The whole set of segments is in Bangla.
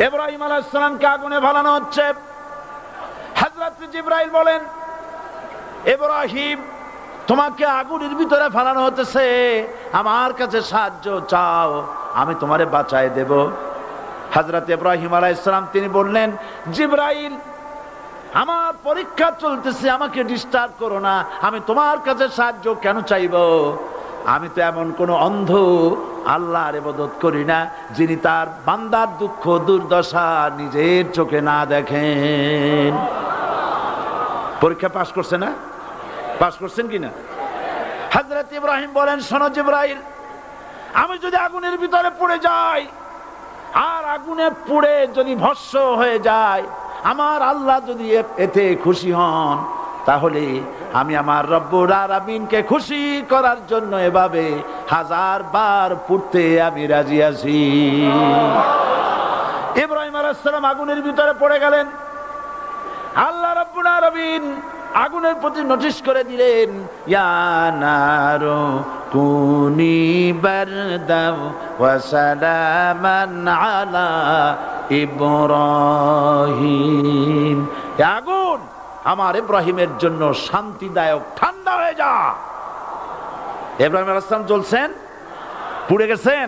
ইব্রাহিম আলাইহিস সালামকে আগুনে ফেলানো হচ্ছে। হযরত জিবরাইল বলেন, ইব্রাহিম তোমাকে আগুনের ভিতরে ফেলানো হতেছে, আমার কাছে সাহায্য চাও, আমি তোমারে বাঁচায় দেব। হযরত ইব্রাহিম আলাইহিস সালাম তিনি বললেন, জিবরাইল আমার পরীক্ষা চলতেছে, আমাকে ডিস্টার্ব করো না, আমি তোমার কাছে সাহায্য কেন চাইব? আমি তো এমন কোন অন্ধ আল্লাহর ইবাদত করি না যিনি তার বান্দার দুঃখ দুর্দশা নিজের চোখে না দেখেন। পরীক্ষা পাস করছে না? পাস করছেন কিনা? হযরত ইব্রাহিম বলেন, শোনো জিবরাইল, আমি যদি আগুনের ভিতরে পড়ে যাই আর আগুনে পুড়ে যদি ভস্ম হয়ে যায়, আমার আল্লাহ যদি এতে খুশি হন, তাহলে আমি আমার রব্বুল আলামিনকে খুশি করার জন্য এভাবে 1000 বার পুড়তে আমি রাজি আছি। ইব্রাহিম আলাইহিস সালাম আগুনের ভিতরে পড়ে গেলেন। আল্লাহ রাব্বুল আলামিন আগুনের প্রতি নোটিশ করে দিলেন, ইয়া নারু কুনি বারদাও ওয়া সালামান আলা ইব্রাহিম। আগুন আমার ইব্রাহিমের জন্য শান্তিদায়ক, ঠান্ডা হয়ে যা। ইব্রাহিম আলাইহিস সালাম জ্বলছেন, পুড়ে গেছেন।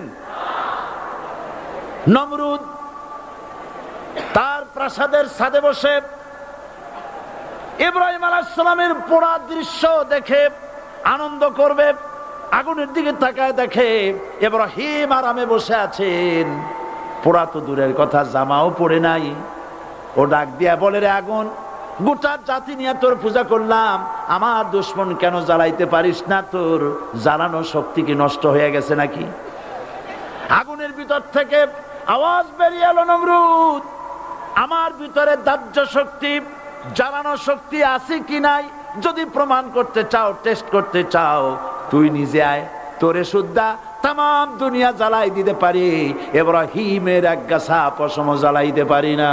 নমরুদ তার প্রাসাদের ছাদে বসে ইব্রাহিম আলাইহিস সালামের পোড়া দৃশ্য দেখে আনন্দ করবে, আগুনের দিকে তাকায় দেখে ইব্রাহিম আরামে বসে আছেন। পোড়া তো দূরের কথা, জামাও পড়ে নাই। ও ডাক দিয়া বলে, রে আগুন, গোটা জাতি নিয়ে তোর পূজা করলাম, আমার দুশমন কেন জ্বালাইতে পারিস না? তোর জ্বালানো শক্তি কি নষ্ট হয়ে গেছে নাকি? আগুনের ভিতর থেকে আওয়াজ বেরিয়ে এলো, নমরুদ, আমার ভিতরে দাহ্য শক্তি, জ্বালানো শক্তি আছে কি নাই যদি প্রমাণ করতে চাও, টেস্ট করতে চাও, তুই নিজে আয়, তোরে সুদ্ধা তাম দুনিয়া জ্বালাই দিতে পারি, ইব্রাহিমের এক গাছা পশম জ্বালাইতে পারি না।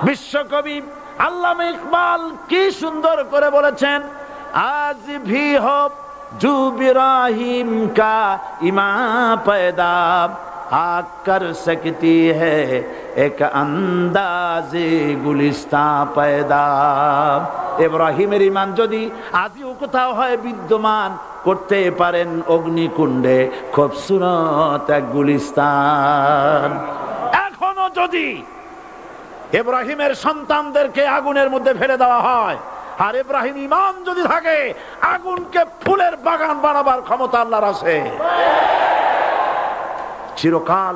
বিশ্বকবি আল্লামা ইকবাল কি সুন্দর করে বলেছেন, আজ ভি হো জু ইব্রাহিম কা ইমা पैदा आग कर सकती है एक अंदाजे गुलिस्तां पैदा। ইব্রাহিমের ঈমান যদি আজও কোথাও হয় বিদ্যমান, করতে পারেন অগ্নিকুণ্ডে খুবসুরত এক গুলিস্তান। এখনো যদি ইব্রাহিমের সন্তানদেরকে আগুনের মধ্যে ফেলে দেওয়া হয়, আর ইব্রাহিম ঈমান যদি থাকে, আগুনকে ফুলের বাগান বানাবার ক্ষমতা আল্লাহর আছে। চিরকাল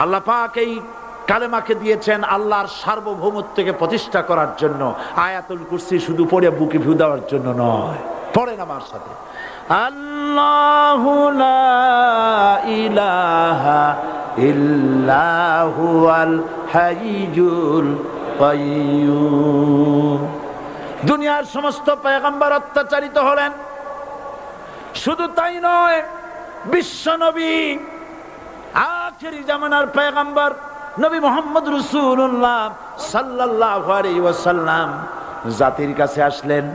আল্লাহ পাক এই কালেমাকে দিয়েছেন আল্লাহর সার্বভৌমত্বকে প্রতিষ্ঠা করার জন্য। আয়াতুল কুরসি শুধু পড়ে বুকে ফু দেওয়ার জন্য নয়। পড়েন আমার সাথে, আল্লাহু লা ইলাহা ইল্লাহু আল হাইয়ুল কাইয়্যুম। দুনিয়ার সমস্ত পয়গম্বর অত্যাচারিত হলেন, শুধু তাই নয়, বিশ্ব নবী আখেরি জামানার পয়গম্বর নবী মুহাম্মদ রাসূলুল্লাহ সাল্লাল্লাহু আলাইহি ওয়াসাল্লাম জাতির কাছে আসলেন।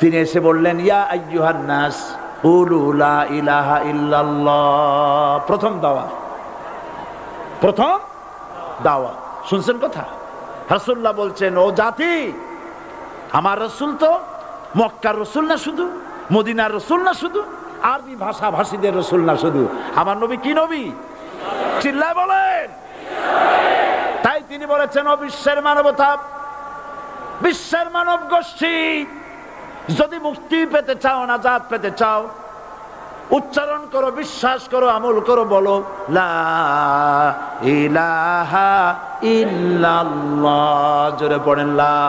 তিনি এসে বললেন, ইয়া আইয়ুহান নাস কুলু লা ইলাহা ইল্লাল্লাহ। প্রথম দাওয়া, প্রথম দাওয়া। শুনছেন কথা? রাসূলুল্লাহ বলছেন, ও জাতি, আমার রাসূল তো মক্কার রাসূল না শুধু, মদিনার রাসূল না শুধু, আরবি ভাষা ভাষীদের রাসূল না শুধু, আমার নবী কি নবী? চিল্লায় বলেন। তাই তিনি বলেছেন, ও বিশ্বের মানবতা, বিশ্বের মানব গোষ্ঠী, যদি মুক্তি পেতে চাও, নাজাত পেতে চাও, উচ্চারণ করো, বিশ্বাস করো, আমল করো, বলো লা ইলাহা ইল্লাল্লাহ। জোরে পড়েন, লা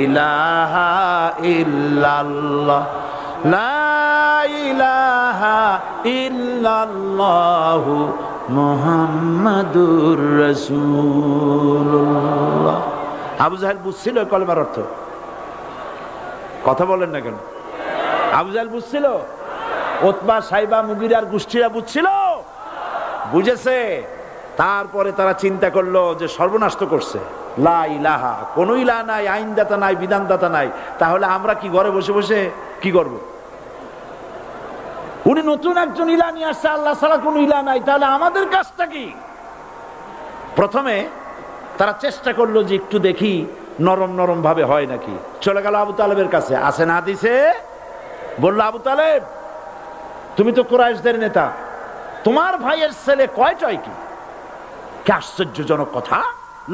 ইলাহা ইল্লাল্লাহ, লা ইলাহা ইল্লাল্লাহু মুহাম্মাদুর রাসূলুল্লাহ। আবু জাহেল বুঝছিল কলেমার অর্থ? কথা বলেন না কেন? আবু জাহেল বুঝছিল? উতবা, সাইবা, মুগিরার গোষ্ঠীরা বুঝছিল? বুঝেছে। তারপরে তারা চিন্তা করলো যে সর্বনাশ তো করছে, লা ইলাহা, কোন ইলাহ নাই, আইনদাতা নাই, বিধানদাতা নাই, তাহলে আমরা কি ঘরে বসে বসে কি করব? উনি নতুন একজন ইলা নিয়ে আসছে, আল্লাহ ছাড়া কোনো ইলা নাই, তাহলে আমাদের কাজটা কি? প্রথমে তারা চেষ্টা করলো যে একটু দেখি নরম নরম ভাবে হয় নাকি। চলে গেল আবু তালেবের কাছে, আসে না দিছে, বললো আবু তালেব তুমি তো কুরাইশদের নেতা, তোমার ভাইয়ের ছেলে কয়টাই কি? কি আশ্চর্যজনক কথা,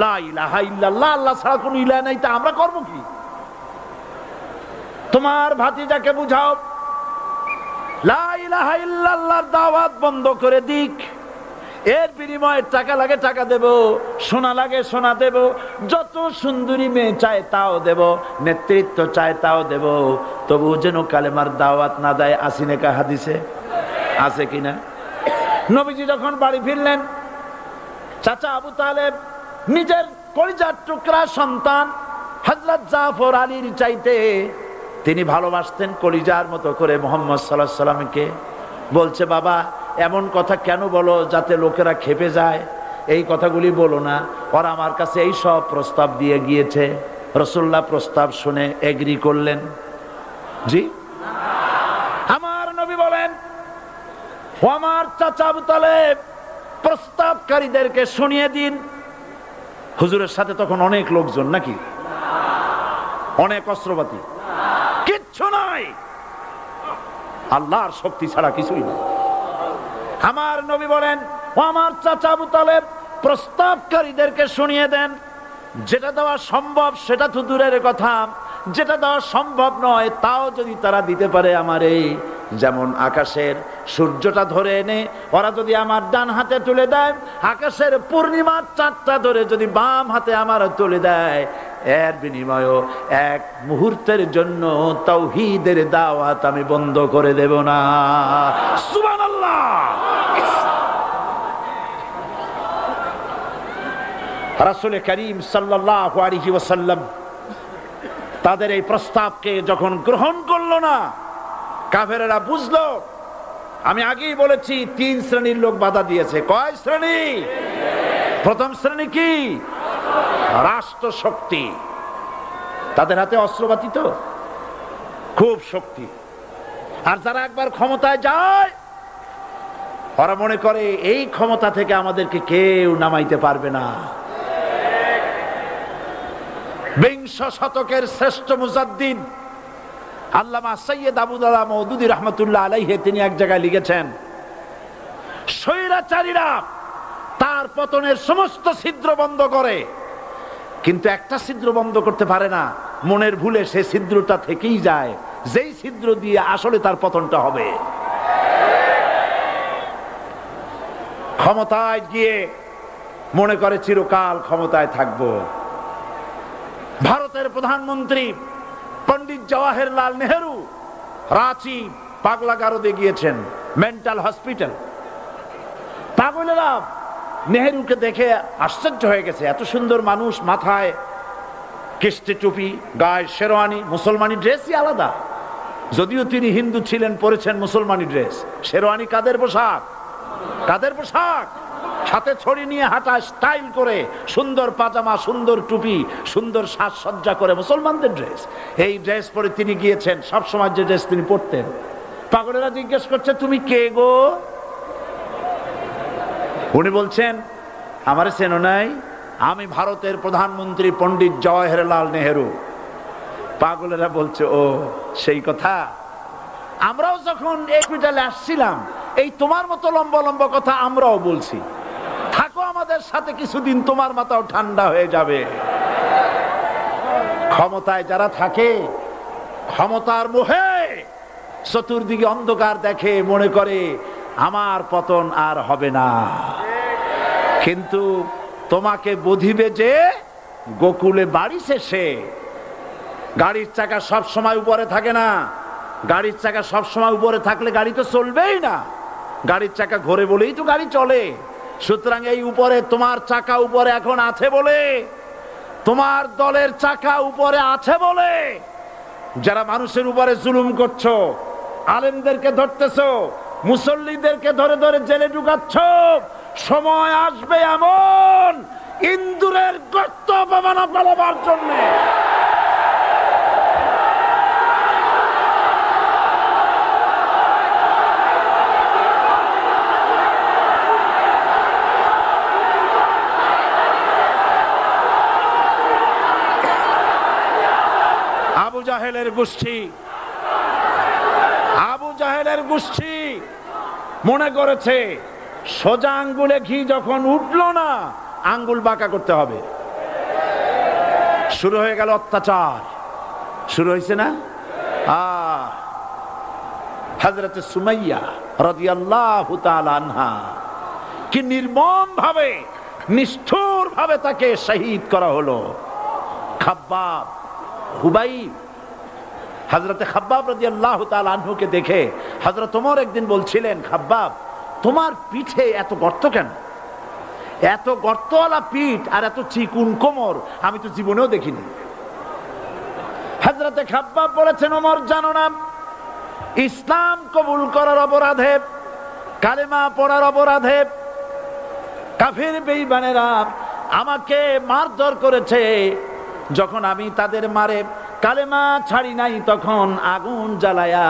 লা ইলাহা ইল্লাল্লাহ, আল্লাহ ছাড়া কোনো ইলাহ নাই, তা আমরা করব কি? তোমার ভাতিজাকে বুঝাও লা ইলাহা ইল্লাল্লাহর দাওয়াত বন্ধ করে দিক, এর বিনিময়ে টাকা লাগে টাকা দেব, সোনা লাগে সোনা দেব, যত সুন্দরী মেয়ে চায় তাও দেব, নেতৃত্ব চায় তাও দেব, তবু যেন কালেমার দাওয়াত না দেয়। আসিনে কা হাদিসে আছে কিনা? নবীজি যখন বাড়ি ফিরলেন, চাচা আবু তালেব নিজের কলিজার টুকরা সন্তান হযরত জাফর আলীর চাইতে তিনি ভালোবাসতেন কলিজার মতো করে মুহাম্মদ সাল্লাল্লাহু আলাইহি সাল্লামকে। বলছে বাবা এমন কথা কেন বলো যাতে লোকেরা খেপে যায়, এই কথাগুলি বলো না, ওরা আমার কাছে এই সব প্রস্তাব দিয়ে গিয়েছে। রাসূলুল্লাহ প্রস্তাব শুনে এগ্রি করলেন? জি। আমার নবী বলেন ও আমার চাচা আবু তালেব প্রস্তাবকারীদেরকে শুনিয়ে দিন। হুজুরের সাথে তখন অনেক লোকজন নাকি, অনেক অস্ত্রপাতি, কিচ্ছু নাই, আল্লাহর শক্তি ছাড়া কিছুই না। আমার নবী বলেন ও আমার চাচা আবু তালেব প্রস্তাবকারীদেরকে শুনিয়ে দেন, যেটা দেওয়া সম্ভব সেটা তো দূরের কথা, যেটা দেওয়া সম্ভব নয় তাও যদি তারা দিতে পারে আমারে, যেমন আকাশের সূর্যটা ধরে এনে ওরা যদি আমার ডান হাতে তুলে দেয়, আকাশের পূর্ণিমার চাঁদটা ধরে যদি বাম হাতে আমার তুলে দেয়, এর বিনিময়ে এক মুহূর্তের জন্য তাওহীদের দাওয়াত আমি বন্ধ করে দেব না। সুবহানাল্লাহ। রাসূল করিম সাল্লাল্লাহু আলাইহি ওয়াসাল্লাম তাদের এই প্রস্তাবকে যখন গ্রহণ করলো না, কাফেরেরা বুঝলো, আমি আগেই বলেছি 3 শ্রেণীর লোক বাধা দিয়েছে। কয় শ্রেণী? প্রথম শ্রেণী কি? রাষ্ট্র শক্তি, তাদের হাতে অস্ত্রপাতি তো খুব শক্তি, আর যারা একবার ক্ষমতায় যায় ওরা মনে করে এই ক্ষমতা থেকে আমাদেরকে কেউ নামাইতে পারবে না। বিংশ শতকের শ্রেষ্ঠ মুজাদ্দিদ আল্লামা সৈয়দ আবুদুল্লাহ মওদুদী রাহমাতুল্লাহ আলাইহি তিনি এক জায়গায় লিখেছেন, স্বৈরাচারীরা তার পতনের সমস্ত ছিদ্র বন্ধ করে, কিন্তু একটা ছিদ্র বন্ধ করতে পারে না, মনের ভুলে সে ছিদ্রটা থেকেই যায়, যেই ছিদ্র দিয়ে আসলে তার পতনটা হবে। ক্ষমতায় গিয়ে মনে করে চিরকাল ক্ষমতায় থাকবো। ভারতের প্রধানমন্ত্রী পণ্ডিত জওয়াহরলাল নেহেরু রাঁচি পাগলাগারদে গিয়েছেন, মেন্টাল হসপিটাল। পাগলেরা নেহেরুকে দেখে আশ্চর্য হয়ে গেছে, এত সুন্দর মানুষ, মাথায় কিস্তি টুপি, গায়ে শেরওয়ানি, মুসলমানি ড্রেসই আলাদা, যদিও তিনি হিন্দু ছিলেন, পরেছেন মুসলমানি ড্রেস। শেরওয়ানি কাদের পোশাক? কাদের পোশাক? হাতে ছড়ি নিয়ে হাঁটা, স্টাইল করে, সুন্দর পাজামা, সুন্দর টুপি, সুন্দর সাজসজ্জা করে মুসলমানদের ড্রেস। এই ড্রেস পরে তিনি গিয়েছেন, সব সময় যে ড্রেস তিনি পরতেন। পাগলেরা জিজ্ঞেস করছে তুমি কে গো? উনি বলছেন আমারে চেনো নাই, আমি ভারতের প্রধানমন্ত্রী পণ্ডিত জওয়াহরলাল নেহেরু। পাগলেরা বলছে ও সেই কথা, আমরাও যখন এই হসপিটালে আসছিলাম এই তোমার মতো লম্বা লম্বা কথা আমরাও বলছি, থাকো আমাদের সাথে কিছুদিন, তোমার মাথাও ঠান্ডা হয়ে যাবে। ক্ষমতায় যারা থাকে, ক্ষমতার মোহে চতুর্দিকে অন্ধকার দেখে, মনে করে আমার পতন আর হবে না। কিন্তু তোমাকে বুঝিবে যে গোকুলে বাড়ি শেষে, গাড়ির চাকা সব সময় উপরে থাকে না, গাড়ির চাকা সব সময় উপরে থাকলে গাড়ি তো চলবেই না, গাড়ির চাকা ঘোরে বলেই তো গাড়ি চলে। সুতরাং এই উপরে তোমার চাকা উপরে এখন আছে বলে, তোমার দলের চাকা উপরে আছে বলে যারা মানুষের উপরে জুলুম করছো, আলেমদেরকে ধরতেছো, মুসল্লিদেরকে ধরে ধরে জেলে ঢুকাচ্ছ, সময় আসবে এমন ইন্দুরের গর্ত অপমানা পালাবার জন্য জাহেলের গোষ্ঠী, আবু জাহেলের গোষ্ঠী মনে করেছে সোজা আঙ্গুলে ঘি যখন উঠলো না, আঙ্গুল বাঁকা করতে হবে। শুরু হয়ে গেল অত্যাচার, শুরু হয়েছে না? হযরত সুমাইয়া রাদিয়াল্লাহু তাআলা আনহা কি নির্মম ভাবে, নিষ্ঠুর ভাবে তাকে শহীদ করা হলো। খাব্বাব, হুবাইব, হযরত খাব্বাব রাদিয়াল্লাহু তাআলা আনহুকে দেখে হযরত ওমর একদিন বলছিলেন, খাব্বাব তোমার পিঠে এত গর্ত কেন? এত গর্তওয়ালা পিঠ আর এত চিকুন কোমর আমি তো জীবনেও দেখিনি। হযরত খাব্বাব বলেছেন, ওমর জানো না, ইসলাম কবুল করার অপরাধে, কালেমা পড়ার অপরাধে কাফির বেঈমানেরা আমাকে মারধর করেছে। যখন আমি তাদের মারে কালেমা ছাড়ি নাই, তখন আগুন জ্বালায়া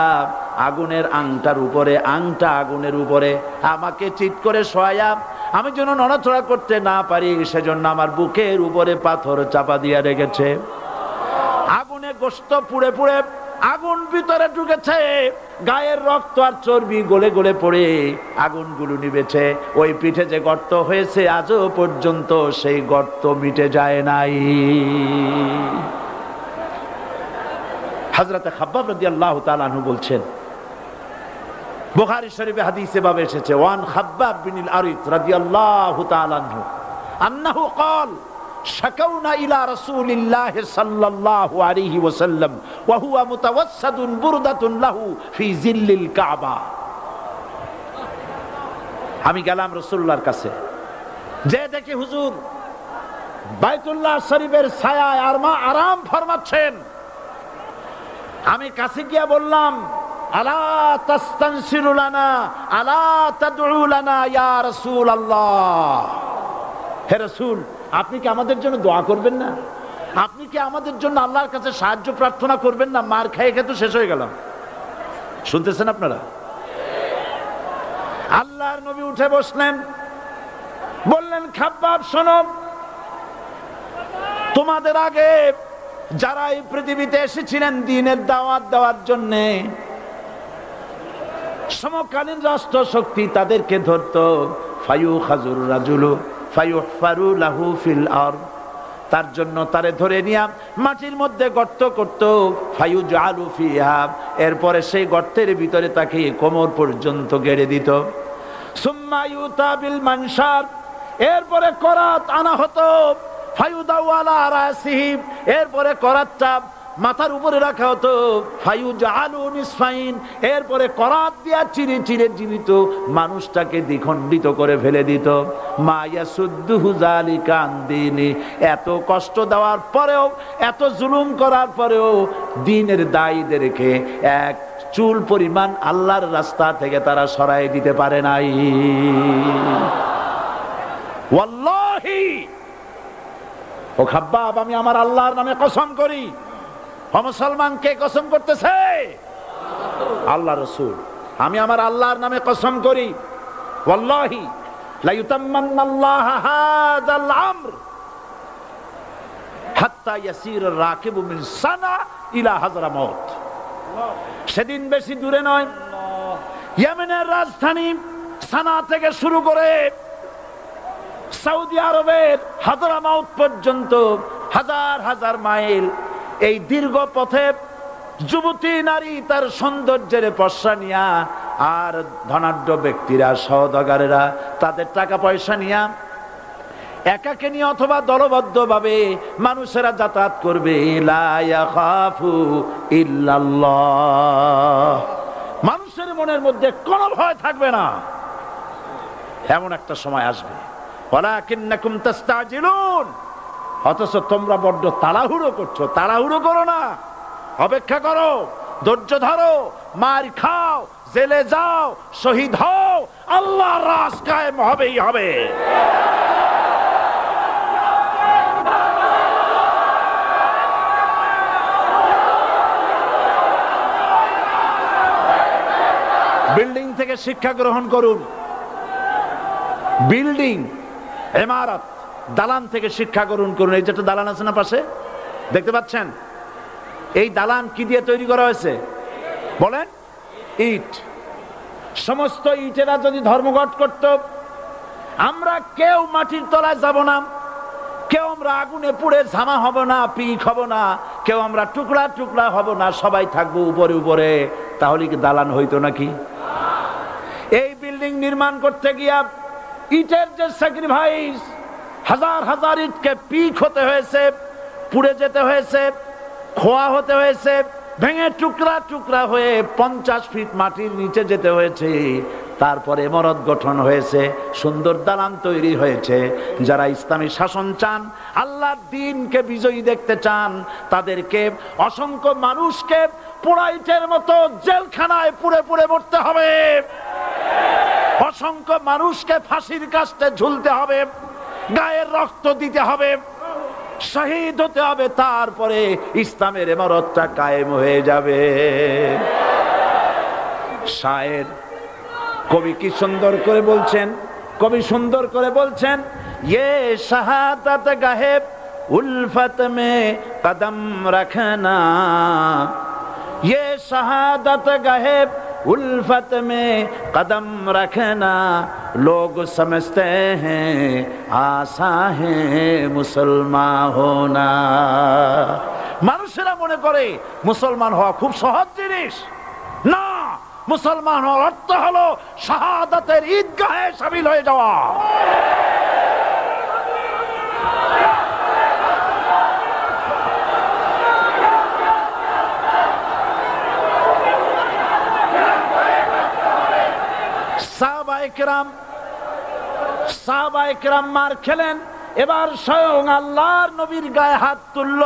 আগুনের আংটার উপরে, আংটা আগুনের উপরে আমাকে চিৎ করে শোয়ায়া, আমি যেন নড়াচড়া করতে না পারি সেজন্য আমার বুকের উপরে পাথর চাপা দিয়া রেখেছে। আগুনে গোশত পুড়ে পুড়ে আগুন ভিতরে ঢুকেছে, গায়ের রক্ত আর চর্বি গলে গলে পড়ে আগুনগুলো নিবেছে। ওই পিঠে যে গর্ত হয়েছে আজও পর্যন্ত সেই গর্ত মিটে যায় নাই। হযরত খাব্বাব রাদিয়াল্লাহু তাআলা আনহু বলছেন, বুখারী শরীফে হাদিসে ভাবে এসেছে, ওয়ান খাব্বাব বিন আরিত রাদিয়াল্লাহু তাআলা আনহু আন্নাহু قال شكونا إلى رسول الله صلى الله عليه وسلم وهو متوسد بردة له في ظل الكعبة। আমি গেলাম রাসূলুল্লাহর কাছে, যে দেখি হুজুর বাইতুল্লাহ শরীফের ছায়ায় আরাম ফরমাচ্ছেন। আমি কাছে গিয়ে বললাম, আলা তাস্তানসিরু লানা আলা তাদউ লানা ইয়া রাসূলুল্লাহ, হে রাসূল আপনি কি আমাদের জন্য দোয়া করবেন না? আপনি কি আমাদের জন্য আল্লাহর কাছে সাহায্য প্রার্থনা করবেন না? মার খেয়ে খেয়ে তো শেষ হয়ে গেলাম। শুনতেছেন আপনারা? আল্লাহর নবী উঠে বসলেন, বললেন, খাব্বাব শোনো, তোমাদের আগে যারা এই পৃথিবীতে এসেছিলেন দ্বীনের দাওয়াত দেওয়ার জন্য, সমকালীন রাষ্ট্র শক্তি তাদেরকে ধরতো, ফায়ুখাজুর রাজুলু ফায়ুহফারু লাহু ফিল আরদ, তার জন্য তারে ধরে নিয়ে মাটির মধ্যে গর্ত করত, ফায়ুজআলু ফিহা, এরপরে সেই গর্তের ভিতরে তাকে কোমর পর্যন্ত গেড়ে দিত। সুম্মা ইউতা বিল মানশার, এরপরে করাত আনা হতো, ফায়ুদাউ আলা রাসিহি, এরপরে করাতটা মাথার উপরে রাখা হতো, ফায়ুজআলু নিসফাইন, এরপরে করাত দিয়া চিরে চিরে জীবিত মানুষটাকে দ্বিখণ্ডিত করে ফেলে দিত। মা ইয়াসুদ্দুহু যালিকা আন দীনি, এত কষ্ট দেওয়ার পরেও, এত জুলুম করার পরেও দ্বীনের দায়ীদেরকে এক চুল পরিমাণ আল্লাহর রাস্তা থেকে তারা সরাই দিতে পারে নাই। ওয়াল্লাহি, ও খাব্বাব, আমি আমার আল্লাহর নামে কসম করি। মুসলমান কে কসম করতেছে? আল্লাহ রাসূল। আমি আমার আল্লাহর নামে কসম করি, ওয়াল্লাহি লা ইউতাম্মান্নাল্লাহু হাযাল আমর হাত্তা ইয়াসির রাকিবু মিন সানা ইলা হাজরামাউত। সেদিন বেশি দূরে নয়, ইয়েমেনের রাজধানী সানা থেকে শুরু করে সৌদি আরবের হাজরামাউত পর্যন্ত হাজার হাজার মাইল, এই দীর্ঘ পথে যুবতী নারী তার সৌন্দর্যের পশ্চা নিয়া, আর ধনাঢ্য ব্যক্তিরা, সওদাগরেরা তাদের টাকা পয়সা নিয়া একাকে নিয়ে অথবা দলবদ্ধ ভাবে মানুষেরা যাতায়াত করবে। লা ইয়াখাফু ইল্লাল্লাহ, মানুষের মনের মধ্যে কোনো ভয় থাকবে না। এমন একটা সময় আসবে, ওয়ালাকিন্নাকুম তাস্তাজিলুন, অথচ তোমরা বড্ড তাড়াহুড়ো করছো। তাড়াহুড়ো করো না, অপেক্ষা করো, ধৈর্য ধরো, মার খাও, জেলে যাও, শহীদ হও, আল্লাহর রাজ কায়েম হবেই হবে। বিল্ডিং থেকে শিক্ষা গ্রহণ করুন, বিল্ডিং, ইমারত, দালান থেকে শিক্ষা গ্রহণ করুন। এই যেটা দালান আছে না পাশে, দেখতে পাচ্ছেন? এই দালান কি দিয়ে তৈরি করা হয়েছে বলেন? ইট। সমস্ত ইটেরা যদি ধর্মঘট করত, আমরা কেউ মাটির তলায় যাব না, কেউ আমরা আগুনে পুড়ে ঝামা হব না, পিক হব না, কেউ আমরা টুকরা টুকরা হব না, সবাই থাকবো উপরে উপরে, তাহলে কি দালান হইতো নাকি? এই বিল্ডিং নির্মাণ করতে গিয়া ইটের যে স্যাক্রিফাইস, হাজার হাজার ইটকে পিক হতে হয়েছে, পুড়ে যেতে হয়েছে, খোয়া হতে হয়েছে, ভেঙে টুকরা টুকরা হয়ে 50 ফিট মাটির নিচে যেতে হয়েছে, তারপরে ইমারত গঠন হয়েছে, সুন্দর দালান তৈরি হয়েছে। যারা ইসলামী শাসন চান, আল্লাহর দ্বীনকে বিজয়ী দেখতে চান, তাদেরকে অসংখ্য মানুষকে পোড়া ইটের মতো জেলখানায় পুড়ে পুড়ে মরতে হবে, অসংখ্য মানুষকে ফাঁসির কাস্টে ঝুলতে হবে, গায়ের রক্ত দিতে হবে, শহীদ হতে হবে, তারপরে ইসলামের ইমারতটা কায়েম হয়ে যাবে। শায়ের কবি কি সুন্দর করে বলছেন, কবি সুন্দর করে বলছেন, ये शहादत गाहे उल्फत में कदम रखना, ये शहादत गाहे उल्फत में कदम रखना, लोग समझते हैं आसा है मुसलमान होना। মানুষেরা মনে করে মুসলমান হওয়া খুব সহজ জিনিস। না, মুসলমান হওয়ার অর্থ হলো শাহাদাতের ঈদগাহে শামিল হয়ে যাওয়া। সাহাবায়ে কেরাম মার খেলেন, এবার স্বয়ং আল্লাহর নবীর গায়ে হাত তুলল।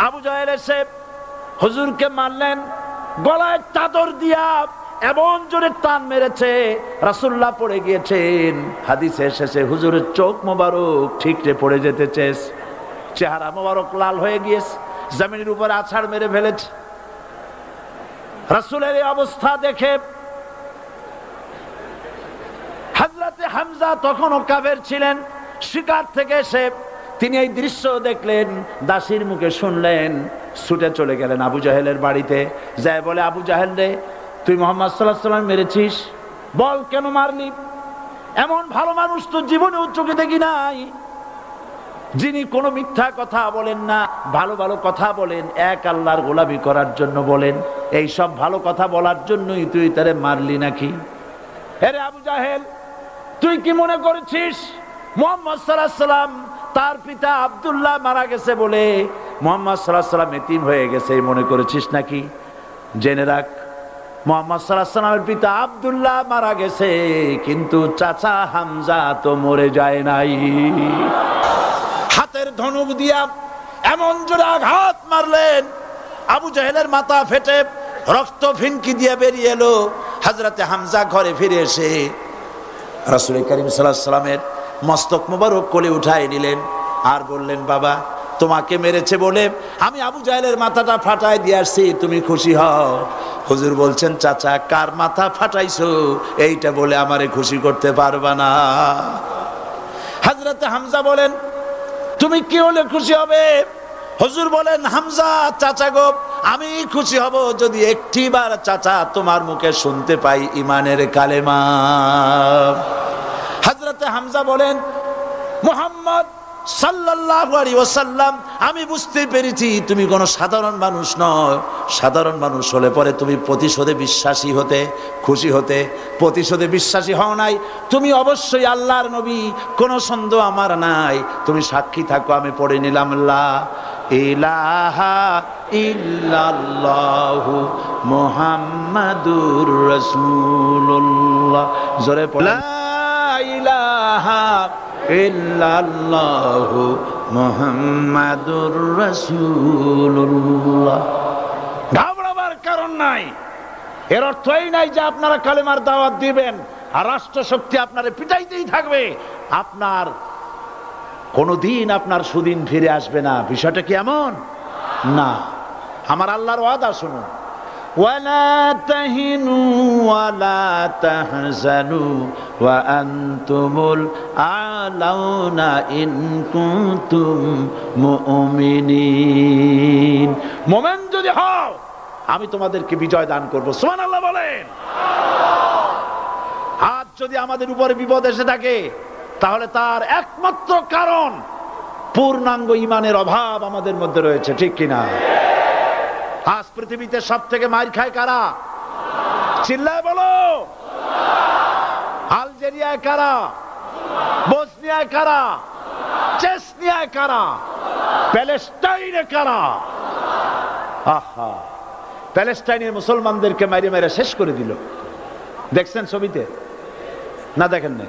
আবু জাহেল এসে হুজুরকে মারলেন, গলায় চাদর দিয়া এমন জোরে টান মেরেছে, রাসূলুল্লাহ পড়ে গিয়েছেন। হাদিসে এসেছে হুজুরের চোখ মোবারক ঠিকরে পড়ে যেতেছে, চেহারা মোবারক লাল হয়ে গিয়েছে, জমিনের উপরে আছাড় মেরে ফেলেছে। রাসূলের এই অবস্থা দেখে হযরতে হামজা তখনও কাফের ছিলেন, শিকার থেকে এসে তিনি এই দৃশ্য দেখলেন, দাসীর মুখে শুনলেন, ছুটে চলে গেলেন আবু জাহেলের বাড়িতে। যায় বলে, আবু জাহেল রে, তুই মুহাম্মদ সাল্লাল্লাহু আলাইহি ওয়াসাল্লাম মেরেছিস, বল কেন মারলি? এমন ভালো মানুষ তো জীবনে চোখে দেখি নাই, যিনি কোনো মিথ্যা কথা বলেন না, ভালো ভালো কথা বলেন, এক আল্লাহর গোলামি করার জন্য বলেন। এই সব ভালো কথা বলার জন্যই তুই তারে মারলি নাকি? আরে আবু জাহেল, তুই কি মনে করেছিস মুহাম্মদ সাল্লাল্লাহু আলাইহি ওয়াসাল্লাম তার পিতা আব্দুল্লাহ মারা গেছে বলে মুহাম্মদ সাল্লাল্লাহু আলাইহি ওয়াসাল্লাম এতিম হয়ে গেছে মনে করেছিস নাকি? জেনে রাখ, মুহাম্মদ সাল্লাল্লাহু আলাইহি ওয়াসাল্লামের পিতা আব্দুল্লাহ মারা গেছে, কিন্তু চাচা হামজা তো মরে যায় নাই। হাতের ধনুক দিয়া এমন জোরে আঘাত মারলেন, আবু জাহেলের মাথা ফেটে রক্ত ফিনকি দিয়ে বেরিয়ে এলো। হযরতে হামজা ঘরে ফিরে এসে রাসূল করিম সাল্লাল্লাহু আলাইহি ওয়াসাল্লামের মস্তক মোবারক কোলে উঠায় নিলেন আর বললেন, বাবা, তোমাকে মেরেছে বলে আমি আবু জাহেলের মাথাটা ফাটাই দিয়ে আসছি, তুমি খুশি হও। হুজুর বলছেন, চাচা, কার মাথা ফাটাইছো এইটা বলে আমারে খুশি করতে পারবা না। হযরতে হামজা বলেন, তুমি কি হলে খুশি হবে? হুজুর বলেন, হামজা চাচা গো, আমি খুশি হব যদি একটিবার চাচা তোমার মুখে শুনতে পাই ঈমানের কালেমা। হযরতে হামজা বলেন, মুহাম্মদ সাল্লাল্লাহু আলাইহি ওয়াসাল্লাম, আমি বুঝতে পেরেছি তুমি কোনো সাধারণ মানুষ নয়। সাধারণ মানুষ হলে পরে তুমি প্রতিশোধে বিশ্বাসী হতে, খুশি হতে। প্রতিশোধে বিশ্বাসী হও নাই, তুমি অবশ্যই আল্লাহর নবী, কোনো সন্দেহ আমার নাই। তুমি সাক্ষী থাকো, আমি পড়ে নিলাম, লা ইলাহা ইল্লাল্লাহু মুহাম্মাদুর রাসূলুল্লাহ। জোরে পড়ে, লা ইলাহা ইল্লাল্লাহু মুহাম্মাদুর রাসূলুল্লাহ। ঘাবড়াবার কারণ নাই। এর অর্থ এই নাই যে আপনারা কালেমার দাওয়াত দিবেন আর রাষ্ট্র শক্তি আপনারে পিটাইতেই থাকবে, আপনার কোনদিন আপনার সুদিন ফিরে আসবে না। বিষয়টা কি এমন না? আমার আল্লাহর ওয়াদা শুনুন, ওয়ালা তাহিনু ওয়ালা তাহজানু ওয়া আনতুমুল আলাউনা ইন কুনতুম মুমিনিন। মুমিন যদি হও আমি তোমাদেরকে বিজয় দান করব। সুবহানাল্লাহ বলেন। আজ যদি আমাদের উপরে বিপদ এসে থাকে তাহলে তার একমাত্র কারণ পূর্ণাঙ্গ ঈমানের অভাব আমাদের মধ্যে রয়েছে, ঠিক কিনা? আজ পৃথিবীতে সব থেকে মার খায় কারা? চিল্লায় বলো। আলজেরিয়ায় কারা? বসনিয়ায় কারা? চেচনিয়ায় কারা? প্যালেস্টাইনে কারা? আহা, প্যালেস্টাইনের মুসলমানদেরকে মেরে মেরে শেষ করে দিল। দেখছেন ছবিতে না? দেখেন না?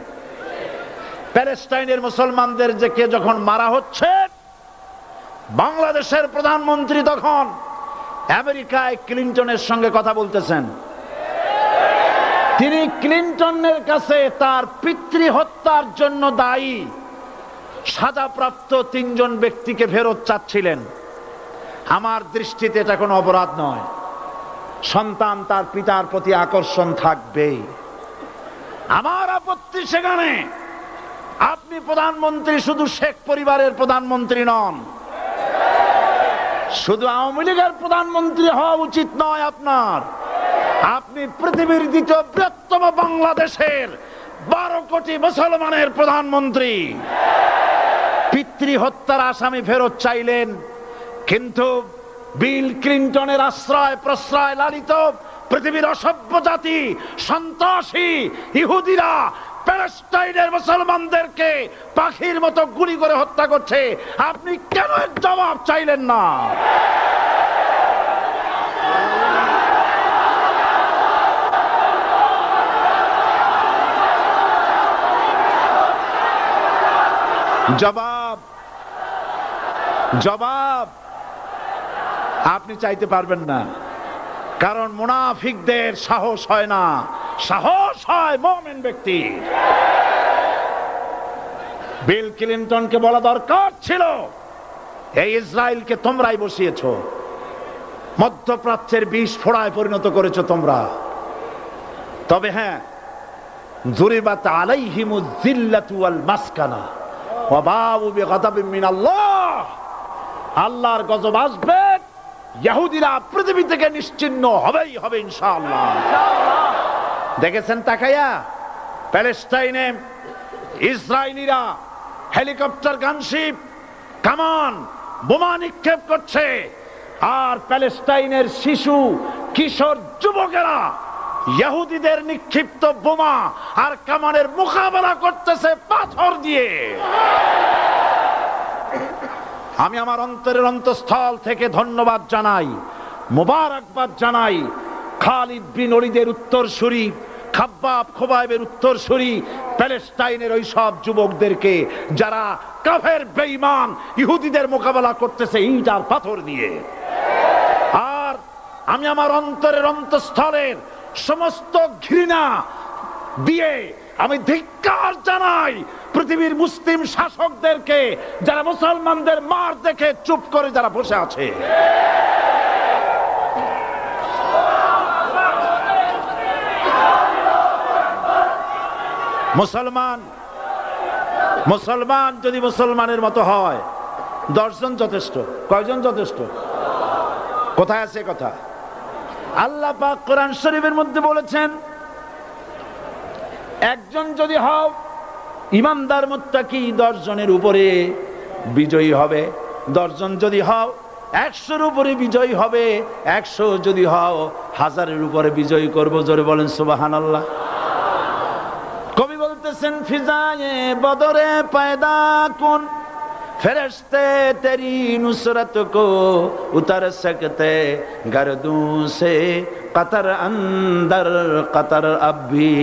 প্যালেস্টাইনের মুসলমানদের যে কে যখন মারা হচ্ছে, বাংলাদেশের প্রধানমন্ত্রী তখন আমেরিকায় ক্লিনটনের সঙ্গে কথা বলতেছেন। তিনি ক্লিনটনের কাছে তার পিতৃ হত্যার জন্য দায়ী সাজাপ্রাপ্ত 3 জন ব্যক্তিকে ফেরত চাচ্ছিলেন। আমার দৃষ্টিতে এটা কোনো অপরাধ নয়। সন্তান তার পিতার প্রতি আকর্ষণ থাকবেই। আমার আপত্তি সেখানে আপনি প্রধানমন্ত্রী শুধু শেখ পরিবারের প্রধানমন্ত্রী নন, শুধু আওয়ামী লীগের প্রধানমন্ত্রী হওয়া উচিত নয় আপনার। আপনি পৃথিবীর দ্বিতীয় বৃহত্তম বাংলাদেশের 12 কোটি মুসলমানের প্রধানমন্ত্রী। পিতৃ হত্যার আসামি ফেরত চাইলেন, কিন্তু বিল ক্লিনটনের আশ্রয় প্রশ্রয় লালিত পৃথিবীর অসভ্য জাতি সন্ত্রাসী ইহুদিরা প্যালেস্টাইনের মুসলমানদেরকে পাখির মতো গুলি করে হত্যা করছে। আপনি কেন এর জবাব চাইলেন না? জবাব জবাব আপনি চাইতে পারবেন না, কারণ মুনাফিকদের সাহস হয় না, সাহস হয় মুমিন ব্যক্তির। বিল ক্লিনটনকে বলা দরকার ছিল, এই ইসরায়েলকে তোমরাই বসিয়েছো, মধ্যপ্রাচ্যের বিষ ফোড়ায় পরিণত করেছো তোমরা। তবে হ্যাঁ, যুরিবাত আলাইহিমুয যিল্লাতু ওয়াল মাসকানা ওয়া বাউ বিগাদাবিন মিনাল্লাহ। আল্লাহর গজব আসবে, ইহুদিরা পৃথিবী থেকে নিশ্চিহ্ন হবেই হবে ইনশাআল্লাহ। দেখেছেন তাকায়া প্যালেস্টাইনে ইসরায়েলিরা হেলিকপ্টার, গানশিপ, কামান, বোমা নিক্ষেপ করছে, আর প্যালেস্টাইনের শিশু কিশোর যুবকেরা ইহুদিদের নিক্ষিপ্ত বোমা আর কামানের মোকাবেলা করতেছে পাথর দিয়ে। আমি আমার অন্তরের অন্তঃস্থল থেকে ধন্যবাদ জানাই, মোবারকবাদ জানাই খালিদ বিন ওলীদের উত্তরসূরি, খাব্বাব খোবাইবের উত্তরসূরি প্যালেস্টাইনের ওই সব যুবকদেরকে যারা কাফের বেঈমান ইহুদিদের মোকাবেলা করতেছে ইট আর পাথর দিয়ে। আর আমি আমার অন্তরের অন্তঃস্থলের সমস্ত ঘৃণা দিয়ে আমি ধিক্কার জানাই পৃথিবীর মুসলিম শাসকদেরকে, যারা মুসলমানদের মার দেখে চুপ করে যারা বসে আছে। মুসলমান যদি মুসলমানের মতো হয়, 10 জন যথেষ্ট। কয়জন যথেষ্ট? কোথায় আছে কথা? আল্লাহ পাক কোরআন শরীফের মধ্যে বলেছেন, একজন যদি হও ইমানদার মুত্তাকি 10 জনের উপরে বিজয়ী হবে। 10 জন যদি হও 100-এর উপরে বিজয়ী হবে। 100 যদি হও 1000-এর উপরে বিজয়ী করব। জোরে বলেন সুবহানাল্লাহ। কবি বলতেছেন, ফিজায়ে বদরে পয়দা কুন ফেরেশতে তেরি নুসরত কো উতার সকতে গর্দু সে কতর অন্দর কতর আবি।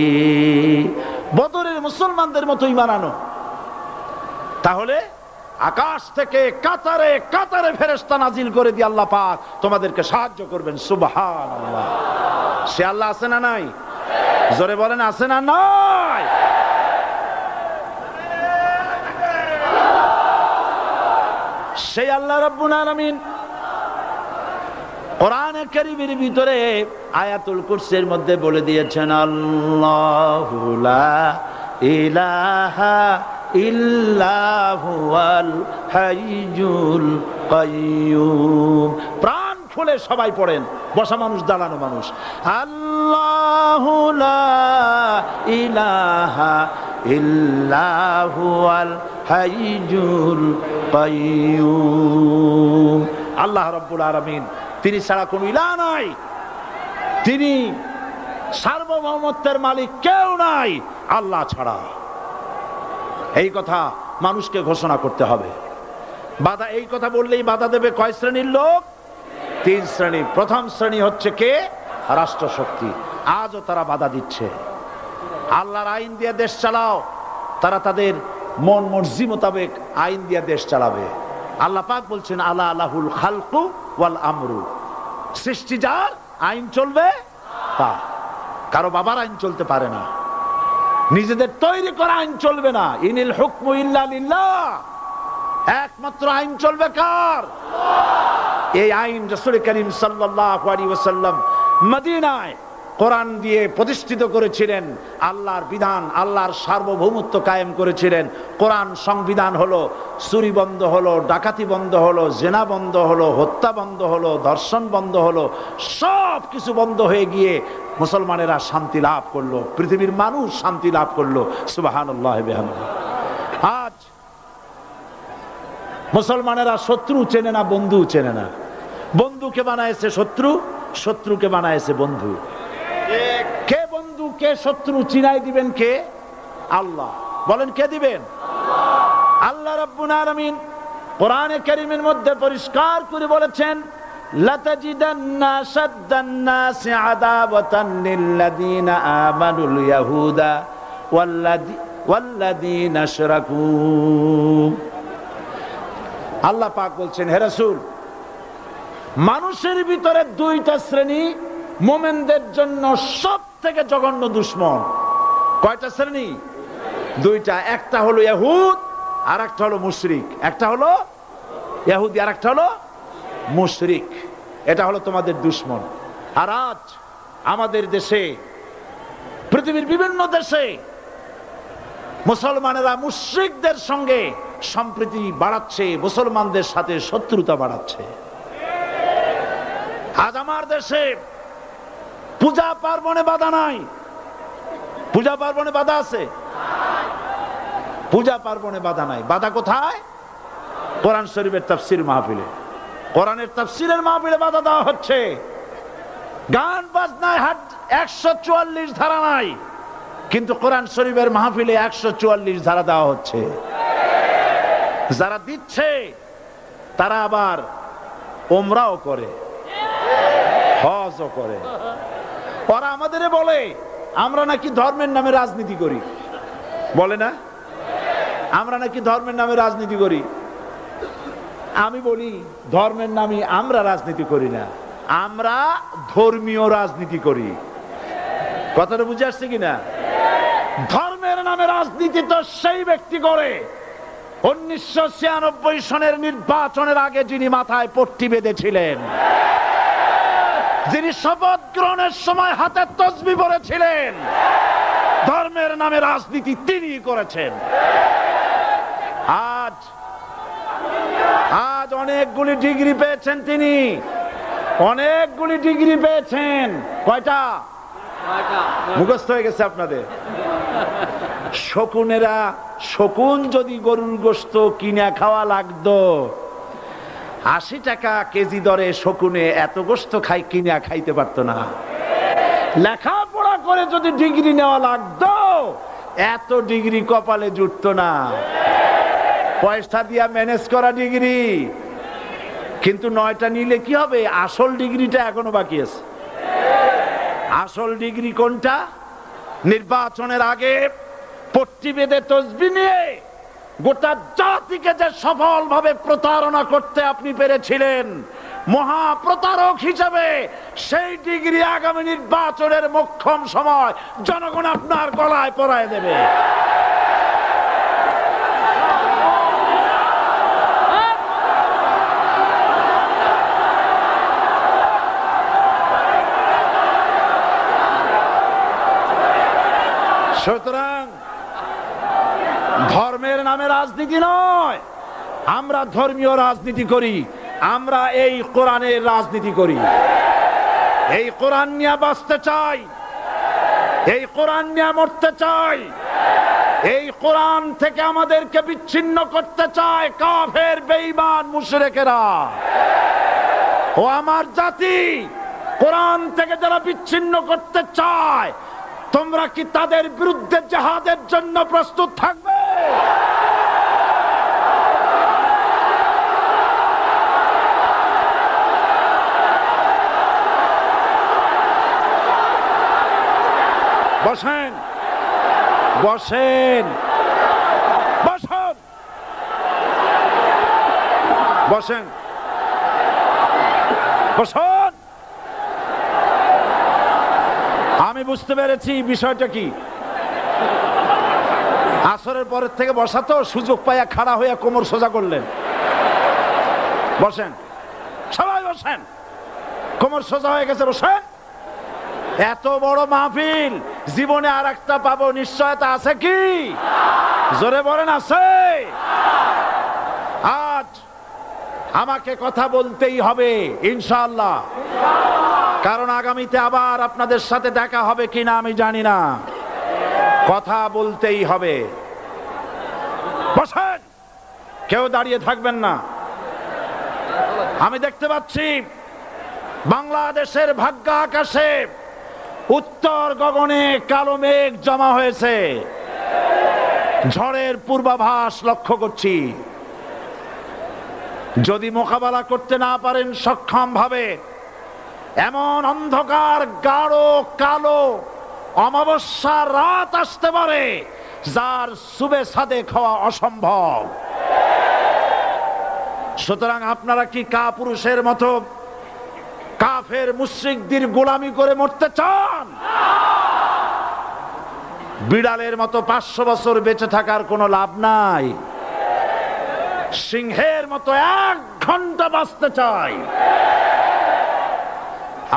বদরের মুসলমানদের মতো ঈমান আনো, তাহলে আকাশ থেকে কাতারে কাতারে ফেরেশতা নাজিল করে দিয়ে আল্লাহ পাক তোমাদেরকে সাহায্য করবেন। সুবহানাল্লাহ। সে আল্লাহ আছে না নাই? জোরে বলেন, আছে না নাই? সেই আল্লাহ রাব্বুল আলামিন কোরআনে কারীমের ভিতরে আয়াতুল কুরসির মধ্যে বলে দিয়েছেন আল্লাহু লা ইলাহা ইল্লাহুল হাইয়ুল কাইয়্যুম। প্রাণ খুলে সবাই পড়েন, বসা মানুষ দাঁড়ানো মানুষ। আল্লাহু লা ইলাহা ইল্লাহুল হাইয়ুল কাইয়্যুম। আল্লাহ রাব্বুল আলামিন, তিনি ছাড়া কোনো ইলাহ নাই, তিনি সার্বভৌমত্বের মালিক, কেউ নাই আল্লাহ ছাড়া। এই কথা মানুষকে ঘোষণা করতে হবে। বাধা, এই কথা বললেই বাধা দেবে কয় শ্রেণীর লোক? 3 শ্রেণী। প্রথম শ্রেণী হচ্ছে কে? রাষ্ট্রশক্তি। আজও তারা বাধা দিচ্ছে। আল্লাহর আইন দিয়ে দেশ চালাও, তারা তাদের মন মর্জি মোতাবেক আইন দিয়ে দেশ চালাবে। আল্লাহ পাক বলছেন আলা আলাহুল খালকু ওয়াল আমরু, সৃষ্টি যার, আইন চলবে তার। কারো বাবার আইন চলতে পারে না, নিজেদের তৈরি করা আইন চলবে না। ইনিল হুকমু ইল্লা লিল্লাহ, একমাত্র আইন চলবে কার? এই আইন রাসূল করিম সাল্লাল্লাহু আলাইহি ওয়াসাল্লাম মদিনায় কোরআন দিয়ে প্রতিষ্ঠিত করেছিলেন। আল্লাহর বিধান, আল্লাহর সার্বভৌমত্ব কায়েম করেছিলেন। কোরআন সংবিধান হলো, চুরি বন্ধ হলো, ডাকাতি বন্ধ হলো, জেনা বন্ধ হলো, হত্যা বন্ধ হলো, ধর্ষণ বন্ধ হলো, সব কিছু বন্ধ হয়ে গিয়ে মুসলমানেরা শান্তি লাভ করলো, পৃথিবীর মানুষ শান্তি লাভ করলো। সুবহানাল্লাহি ওয়া বিহামদিহি। আজ মুসলমানেরা শত্রু চেনে না, বন্ধু চেনে না। বন্ধুকে বানায়েছে শত্রু, শত্রুকে বানায়েছে বন্ধু। কে বন্ধু কে শত্রু চিনাই দিবেন কে? আল্লাহ। বলেন কে দিবেন? আল্লাহ রাব্বুল আলামিন কোরআনে কারীমের মধ্যে পরিষ্কার করে বলেছেন লাতাজিদান্না শাদ্দান নাসি আদাওয়াতান লিল্লাযীনা আমানুল ইয়াহুদা ওয়াল্লাযীনা আশরাকু। আল্লাহ পাক বলছেন, হে রাসূল, মানুষের ভিতরে 2টা শ্রেণী মুমিনদের জন্য সব থেকে জঘন্য দুশমন। কয়টা শ্রেণী? 2টা। একটা হলো ইহুদ, আর একটা হলো মুশরিক। একটা হলো ইহুদি, আর একটা হলো মুশরিক। এটা হলো তোমাদের দুশমন। আর আজ আমাদের দেশে, পৃথিবীর বিভিন্ন দেশে মুসলমানেরা মুশরিকদের সঙ্গে সম্প্রীতি বাড়াচ্ছে, মুসলমানদের সাথে শত্রুতা বাড়াচ্ছে। আজ আমার দেশে পূজা পার্বণে বাধা নাই। পূজা পার্বণে বাধা আছে? পূজা পার্বণে বাধা নাই। বাধা কোথায়? কোরআন শরীফের তাফসীর মাহফিলে। কোরআনের তাফসীরের মাহফিলে বাধা দেওয়া হচ্ছে। গান বাজনায় 144 ধারা নাই, কিন্তু কোরআন শরীফের মাহফিলে 144 ধারা দেওয়া হচ্ছে। যারা দিচ্ছে তারা আবার ওমরাও করে, হজও করে। ওরা আমাদের বলে আমরা নাকি ধর্মের নামে রাজনীতি করি, বলে না? আমরা নাকি ধর্মের নামে রাজনীতি করি। আমি বলি ধর্মের নামে আমরা রাজনীতি করি না, আমরা ধর্মীয় রাজনীতি করি। কথাটা বুঝে আসছে কিনা? ধর্মের নামে রাজনীতি তো সেই ব্যক্তি করে 1996 সনের নির্বাচনের আগে যিনি মাথায় পট্টি বেঁধেছিলেন, যিনি শপথ গ্রহণের সময় হাতে তসবিহ পড়েছিলেন। ধর্মের নামে রাজনীতি তিনি করেছেন। আজ আজ অনেকগুলি ডিগ্রি পেয়েছেন তিনি, অনেকগুলি ডিগ্রি পেয়েছেন। কয়টা? মুখস্থ হয়ে গেছে আপনাদের। শকুনেরা, শকুন যদি গরুর গোশত কিনে খাওয়া লাগতো, 80 টাকা কেজি দরে শকুনে এত গোশত কিনা খাইতে পারতো না। লেখাপড়া করে যদি ডিগ্রি নেওয়া লাগতো, এত ডিগ্রি কপালে জুটতো না। পয়সা দিয়া ম্যানেজ করা ডিগ্রি, কিন্তু 9টা নিলে কি হবে? আসল ডিগ্রিটা এখনো বাকি আছে। আসল ডিগ্রি কোনটা? নির্বাচনের আগে পট্টি বেঁধে তসবিহ নিয়ে গোটা জাতিকে যে সফলভাবে প্রতারণা করতে আপনি পেরেছিলেন, মহাপ্রতারক হিসেবে সেই ডিগ্রি আগামী নির্বাচনের মোক্ষম সময় জনগণ আপনার গলায় পরায় দেবে। ইসলামের রাজনীতি নয়, আমরা ধর্মীয় রাজনীতি করি, আমরা এই কোরআনের রাজনীতি করি। এই কোরআন নিয়ে বাঁচতে চাই, এই কোরআন নিয়ে মরতে চাই, এই কোরআন থেকে আমাদেরকে বিচ্ছিন্ন করতে চায় কাফের বেঈমান মুশরিকেরা। ও আমার জাতি, কোরআন থেকে যারা বিচ্ছিন্ন করতে চায়, তোমরা কি তাদের বিরুদ্ধে জিহাদের জন্য প্রস্তুত থাকবে? বসেন, বসেন, বসেন, বসেন, বসেন। আমি বুঝতে পেরেছি বিষয়টা কি। আসরের পরের থেকে বসা তো, সুযোগ পাইয়া খাড়া হইয়া কোমর সোজা করলেন। বসেন, সবাই বসেন, কোমর সোজা হয়ে গেছে, বসেন। এত বড় মাহফিল, জীবনে আর একটা পাবো নিশ্চয়তা আছে কি? জোরে বলেন, আছে? আজ আমাকে কথা বলতেই হবে ইনশাআল্লাহ, কারণ আগামীতে আবার আপনাদের সাথে দেখা হবে কিনা আমি জানি না। কথা বলতেই হবে। বসেন, কেউ দাঁড়িয়ে থাকবেন না। আমি দেখতে পাচ্ছি বাংলাদেশের ভাগ্য আকাশে উত্তর গগনে কালো মেঘ জমা হয়েছে, ঝড়ের পূর্বাভাস লক্ষ্য করছি। যদি মোকাবেলা করতে না পারেন সক্ষম ভাবে, এমন অন্ধকার গাঢ় কালো অমাবস্যার রাত আসতে পারে যার সুবে সাদেক হওয়া অসম্ভব। সুতরাং আপনারা কি কাপুরুষের মতো কাফের মুশরিকদের গোলামি করে মরতে চান? বিড়ালের মতো 500 বছর বেঁচে থাকার কোনো লাভ নাই। সিংহের মতো 1 ঘন্টা বাঁচতে চাই।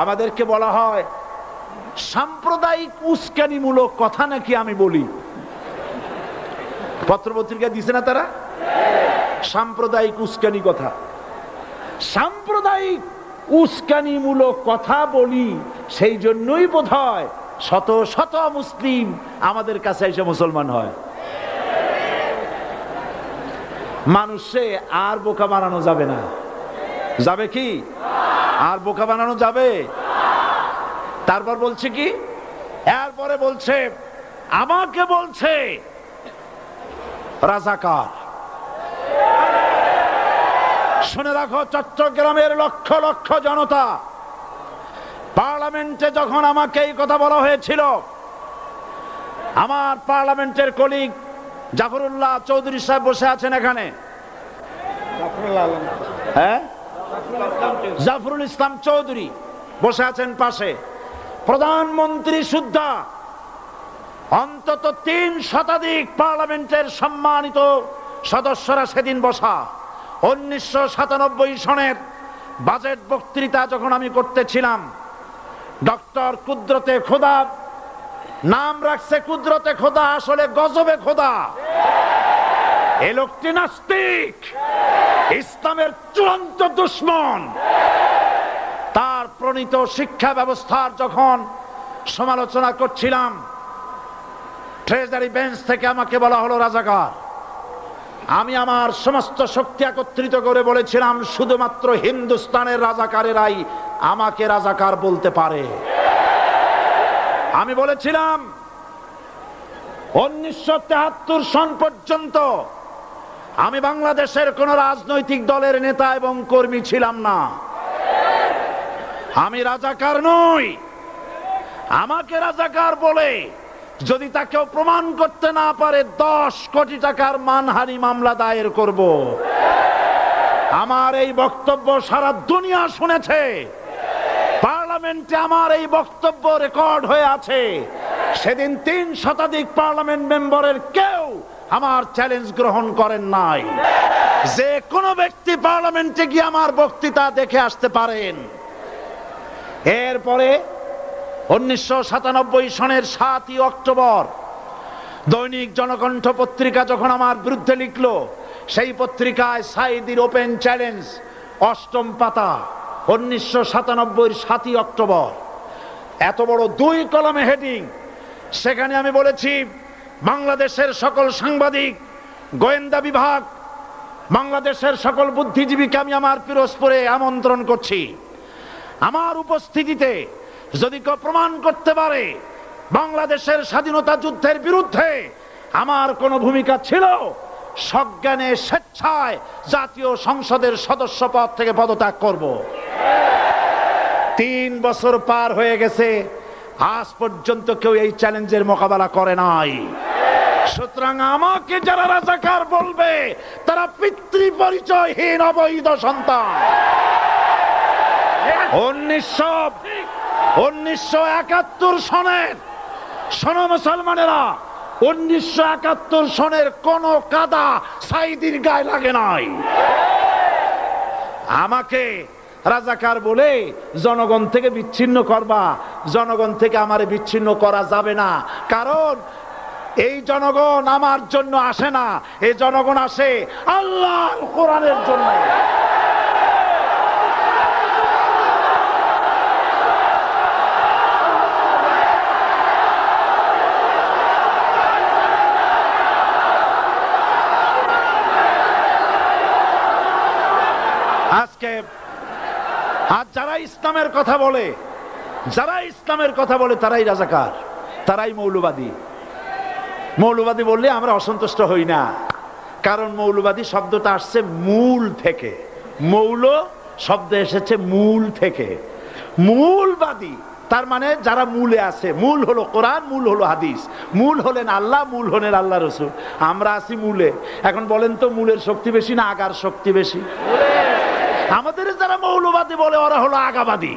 আমাদেরকে বলা হয় সাম্প্রদায়িক উস্কানিমূলক কথা নাকি আমি বলি। পত্রপত্রিকা দিছে না তারা? সাম্প্রদায়িক উস্কানি কথা, সাম্প্রদায়িক উস্কানিমূলক কথা বলি, সেই জন্যই বোধহয় শত শত মুসলিম আমাদের কাছে এসে মুসলমান হয়। মানুষে আর বোকা বানানো যাবে না। যাবে কি? আর বোকা বানানো যাবে? তারপর বলছে কি, এরপরে বলছে আমাকে বলছে রাজাকার। শুনে রাখো চট্টগ্রামের লক্ষ লক্ষ জনতা, পার্লামেন্টে যখন আমাকে এই কথা বলা হয়েছিল, আমার পার্লামেন্টের কলিগ জাফরুল্লাহ চৌধুরী সাহেব বসে আছেন এখানে, হ্যাঁ, জাফরুল ইসলাম চৌধুরী বসে আছেন পাশে, প্রধানমন্ত্রী সুদ্ধা, অন্তত 3 শতাধিক পার্লামেন্টের সম্মানিত সদস্যরা সেদিন বসা। 1997 সনের বাজেট বক্তৃতা যখন আমি করতেছিলাম, ডক্টর কুদরতে খোদা, নাম রাখছে কুদরতে খোদা, আসলে গজবে খোদা। এই লোকটি নাস্তিক, ইসলামের চূড়ান্ত দুশমন। তার প্রণীত শিক্ষা ব্যবস্থার যখন সমালোচনা করছিলাম, ট্রেজারি বেঞ্চ থেকে আমাকে বলা হলো রাজাকার। আমি আমার সমস্ত শক্তি একত্রিত করে বলেছিলাম শুধুমাত্র হিন্দুস্তানের রাজাকারেরাই আমাকে রাজাকার বলতে পারে। আমি বলেছিলাম 1973 সন পর্যন্ত আমি বাংলাদেশের কোন রাজনৈতিক দলের নেতা এবং কর্মী ছিলাম না। আমি রাজাকার নই। আমাকে রাজাকার বলে যদি তাকেও প্রমাণ করতে না পারে 10 কোটি টাকার মানহানি মামলা দায়ের করব। আমার এই বক্তব্য সারা দুনিয়া শুনেছে। পার্লামেন্টে আমার এই বক্তব্য রেকর্ড হয়ে আছে। সেদিন 3 শতাধিক পার্লামেন্ট মেম্বারের কেউ আমার চ্যালেঞ্জ গ্রহণ করেন নাই। যে কোনো ব্যক্তি পার্লামেন্টে গিয়ে আমার বক্তৃতা দেখে আসতে পারেন। এরপরে 1997 সনের 7ই অক্টোবর দৈনিক জনকণ্ঠ পত্রিকা যখন আমার বিরুদ্ধে লিখলো, সেই পত্রিকায় সাইদির ওপেন চ্যালেঞ্জ ৮ম পাতা ১৯৯৭ ৭ই অক্টোবর, এত বড় ২ কলমে হেডিং। সেখানে আমি বলেছি, বাংলাদেশের সকল সাংবাদিক, গোয়েন্দা বিভাগ, বাংলাদেশের সকল বুদ্ধিজীবীকে আমি আমার পিরোজপুরে আমন্ত্রণ করছি। আমার উপস্থিতিতে যদি কেউ প্রমাণ করতে পারে বাংলাদেশের স্বাধীনতা যুদ্ধের বিরুদ্ধে আমার কোনো ভূমিকা ছিল, সজ্ঞানে স্বেচ্ছায় জাতীয় সংসদের সদস্য পদ থেকে পদত্যাগ করব। ৩ বছর পার হয়ে গেছে, আজ পর্যন্ত কেউ এই চ্যালেঞ্জের মোকাবেলা করে নাই। সুতরাং আমাকে যারা রাজাকার বলবে, তারা পিতৃ পরিচয়হীন অবৈধ সন্তান। 1971 সনের, শোনো মুসলমানেরা, 1971 সনের কোন কাদা সাইদির গায়ে লাগে নাই। আমাকে রাজাকার বলে জনগণ থেকে বিচ্ছিন্ন করবা, জনগণ থেকে আমারে বিচ্ছিন্ন করা যাবে না। কারণ এই জনগণ আমার জন্য আসে না, এই জনগণ আসে আল্লাহর কোরআনের জন্য। আজ যারা ইসলামের কথা বলে, তারাই রাজাকার, তারাই মৌলবাদী। মৌলবাদী বললে আমরা অসন্তুষ্ট হই না, কারণ মৌলবাদী শব্দটা আসছে মূল থেকে। মৌল শব্দ এসেছে মূল থেকে। মূলবাদী তার মানে যারা মূলে আছে। মূল হলো কোরআন, মূল হলো হাদিস, মূল হলেন আল্লাহ, মূল হলেন আল্লাহ রসুল। আমরা আছি মূলে। এখন বলেন তো, মূলের শক্তি বেশি না আগার শক্তি বেশি? আমাদের যারা মৌলবাদী বলে ওরা হলো আগাবাদী।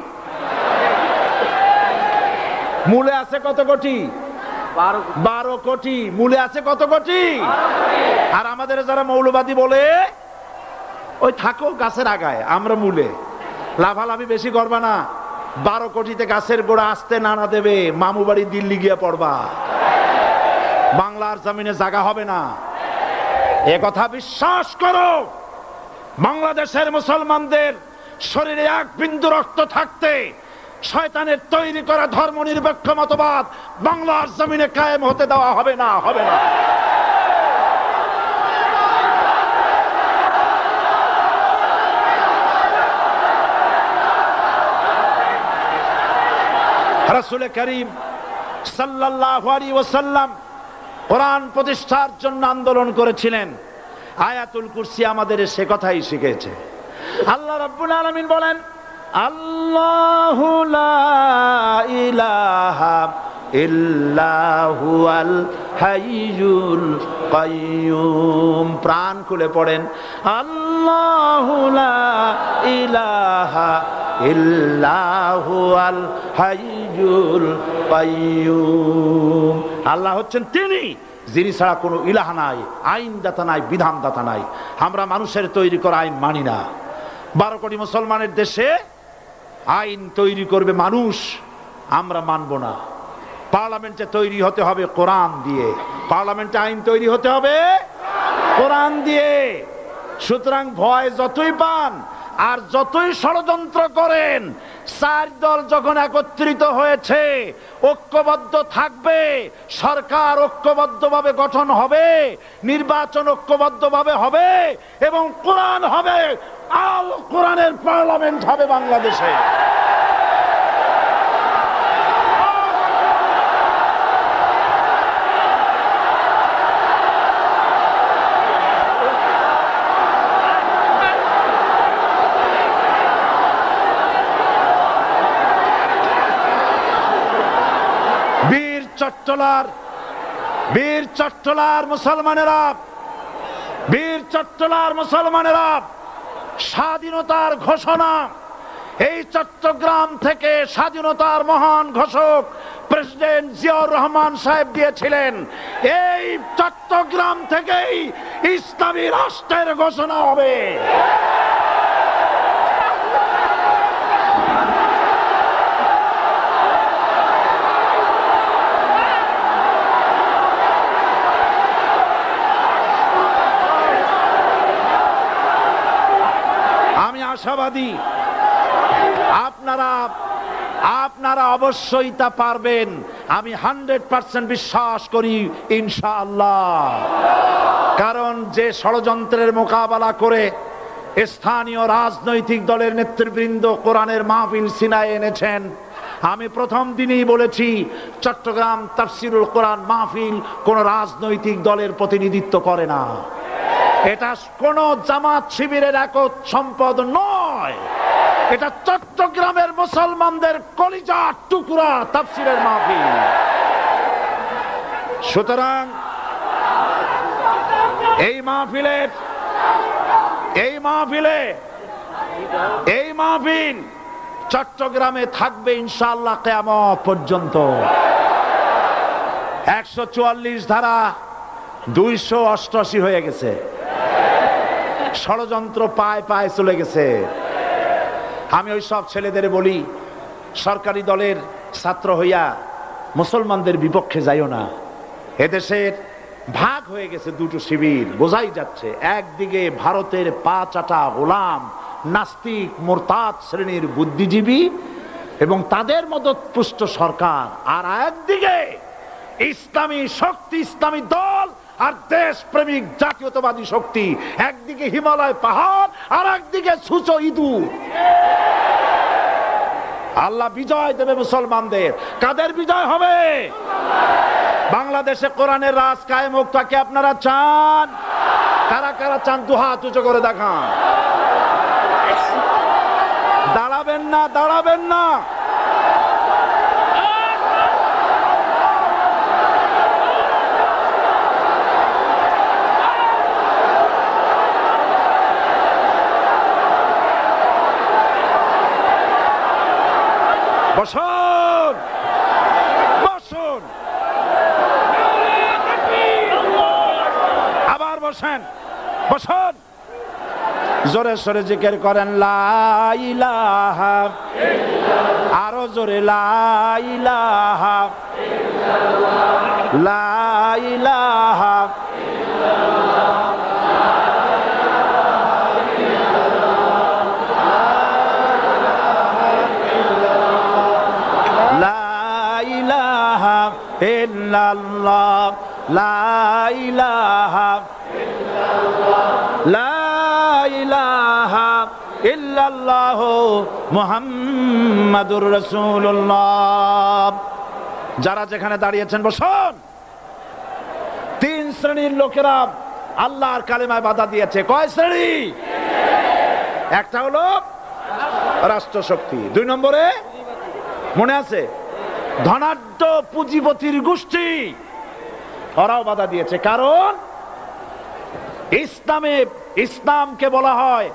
মূলে আছে কত কোটি? 12 কোটি। মূলে আছে কত কোটি? আর আমাদের যারা মৌলবাদী বলে, ওই থাকো গাছের আগায়, আমরা মূলে। লাভালাভি বেশি করবা না, 12 কোটিতে গাছের গোড়া আসতে নানা দেবে, মামু বাড়ি দিল্লি গিয়ে পড়বা, বাংলার জমিনে জায়গা হবে না। এ কথা বিশ্বাস করো। বাংলাদেশের মুসলমানদের শরীরে 1 বিন্দু রক্ত থাকতে শয়তানের তৈরি করা ধর্ম নিরপেক্ষ মতবাদ বাংলার জমিনে কায়েম হতে দেওয়া হবে না, হবে না। রাসূল করিম সাল্লাল্লাহু আলাইহি ওয়াসাল্লাম কোরআন প্রতিষ্ঠার জন্য আন্দোলন করেছিলেন। আয়াতুল কুরসি আমাদের সে কথাই শিখেছে। আল্লাহ রাব্বুল আলামিন বলেন, আল্লাহু লা ইলাহা ইল্লা হুয়াল হাইয়ুল কাইয়্যুম। প্রাণ খুলে পড়েন, আল্লাহু লা ইলাহা ইল্লা হুয়াল হাইয়ুল কাইয়্যুম। আল্লাহ হচ্ছেন তিনি, যিনি ছাড়া কোনো ইলাহ নাই, আইনদাতা নাই, বিধানদাতা নাই। আমরা মানুষের তৈরি করা আইন মানি না। 12 কোটি মুসলমানের দেশে আইন তৈরি করবে মানুষ, আমরা মানব না। পার্লামেন্টে তৈরি হতে হবে কোরআন দিয়ে, পার্লামেন্টে আইন তৈরি হতে হবে কোরআন দিয়ে। সুতরাং ভয় যতই পান আর যতই ষড়যন্ত্র করেন, 4 দল যখন একত্রিত হয়েছে, ঐক্যবদ্ধ থাকবে, সরকার ঐক্যবদ্ধভাবে গঠন হবে, নির্বাচন ঐক্যবদ্ধভাবে হবে এবং কোরআন হবে, আল কোরআনের পার্লামেন্ট হবে বাংলাদেশে। বীর চট্টলার মুসলমানেরা স্বাধীনতার ঘোষণা, এই চট্টগ্রাম থেকে স্বাধীনতার মহান ঘোষক প্রেসিডেন্ট জিয়াউর রহমান সাহেব দিয়েছিলেন। এই চট্টগ্রাম থেকেই ইসলামী রাষ্ট্রের ঘোষণা হবে। আশাবাদী আপনারা অবশ্যই তা পারবেন। আমি 100% বিশ্বাস করি ইনশাআল্লাহ। কারণ যে ষড়যন্ত্রের মোকাবেলা করে স্থানীয় রাজনৈতিক দলের নেতৃবৃন্দ কোরআনের মাহফিল সিনায় এনেছেন, আমি প্রথম দিনই বলেছি চট্টগ্রাম তাফসিরুল কোরআন মাহফিল কোন রাজনৈতিক দলের প্রতিনিধিত্ব করে না। এটা কোন জামাত শিবিরের একক সম্পদ নয়, এটা চট্টগ্রামের মুসলমানদের কলিজার টুকরা তাফসিরের মাহফিল। সুতরাং এই মাহফিল চট্টগ্রামে থাকবে ইনশাআল্লাহ কিয়ামত পর্যন্ত। 144 ধারা 288 হয়ে গেছে, ষড়যন্ত্র পায় পায় চলে গেছে। আমি ওই সব ছেলেদের বলি, সরকারি দলের ছাত্র হইয়া মুসলমানদের বিপক্ষে যাইও না। এদেশের ভাগ হয়ে গেছে দুটো শিবির, বোঝাই যাচ্ছে। একদিকে ভারতের পা চাটা গোলাম নাস্তিক মোরতাদ শ্রেণীর বুদ্ধিজীবী এবং তাদের মদতপুষ্ট সরকার, আর একদিকে ইসলামী শক্তি, ইসলামী দল আর দেশ প্রেমিক জাতীয়তাবাদী শক্তি। একদিকে হিমালয় পাহাড় আর একদিকে সূচো ইঁদুর। আল্লাহ বিজয় দেবে মুসলমানদের। কাদের বিজয় হবে? বাংলাদেশে কোরআনের রাজ কায়েম হোক, তাকে আপনারা চান? কারা কারা চান দু হাত উঁচু করে দেখান। দাঁড়াবেন না, দাঁড়াবেন না। বসুন, বসুন, আবার বসেন, বসুন। জোরে সরে জিকির করেন লা ইলাহা ইল্লাল্লাহ, আরো জোরে লা ইলাহা ইল্লাল্লাহ, লা ইলাহা ইল্লাল্লাহ, ইল্লাল্লাহ, লা ইলাহা ইল্লাল্লাহ, লা ইলাহা ইল্লাল্লাহ মুহাম্মাদুর রাসূলুল্লাহ। যারা যেখানে দাঁড়িয়েছেন বসুন। 3 শ্রেণীর লোকেরা আল্লাহর কালেমায় বাধা দিয়েছে। কয় শ্রেণী? একটা হলো রাষ্ট্রশক্তি, 2 নম্বরে মনে আছে ধনাঢ্য পুঁজিপতির গোষ্ঠী, ওরাও বাধা দিয়েছে। কারণ ইসলামকে বলা হয়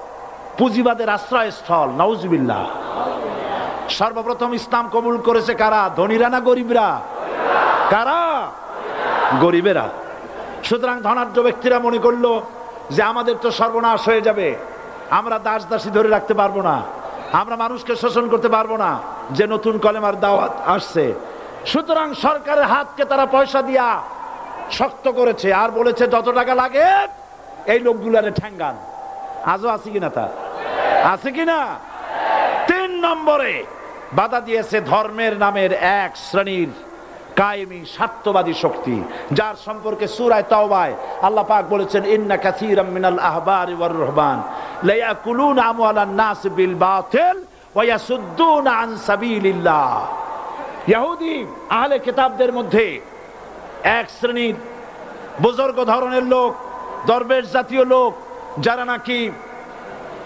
পুঁজিবাদের আশ্রয়স্থল। নাউজুবিল্লাহ। সর্বপ্রথম ইসলাম কবুল করেছে কারা? ধনীরা না গরিবরা? কারা? গরিবেরা। সুতরাং ধনাঢ্য ব্যক্তিরা মনে করলো যে আমাদের তো সর্বনাশ হয়ে যাবে, আমরা দাস দাসী ধরে রাখতে পারবো না, আমরা মানুষকে শোষণ করতে পারবো না, যে নতুন কলেমার দাওয়াত আসছে। সুতরাং সরকারের হাতকে তারা পয়সা দিয়া শক্ত করেছে আর বলেছে যত টাকা লাগে এই লোকগুলারে ঠ্যাঙ্গান। আজও আছে কিনা? তা আছে কিনা? 3 নম্বরে বাধা দিয়েছে ধর্মের নামের এক শ্রেণীর কায়েমি স্বার্থবাদী শক্তি, যার সম্পর্কে সূরা তাওবায় আল্লাহ পাক বলেছেন ইন্না কাসীরাম মিনাল আহবারি ওয়ার রুহবান লা ইয়াকুলুনা আমওয়ালান নাস বিল বাতিল ওয়া ইয়াসুদ্দুনা আন সাবিলিল্লাহ। ইহুদি আহলে কিতাবদের মধ্যে এক শ্রেণীর বুজুর্গ ধরনের লোক, দরবেশ জাতীয় লোক,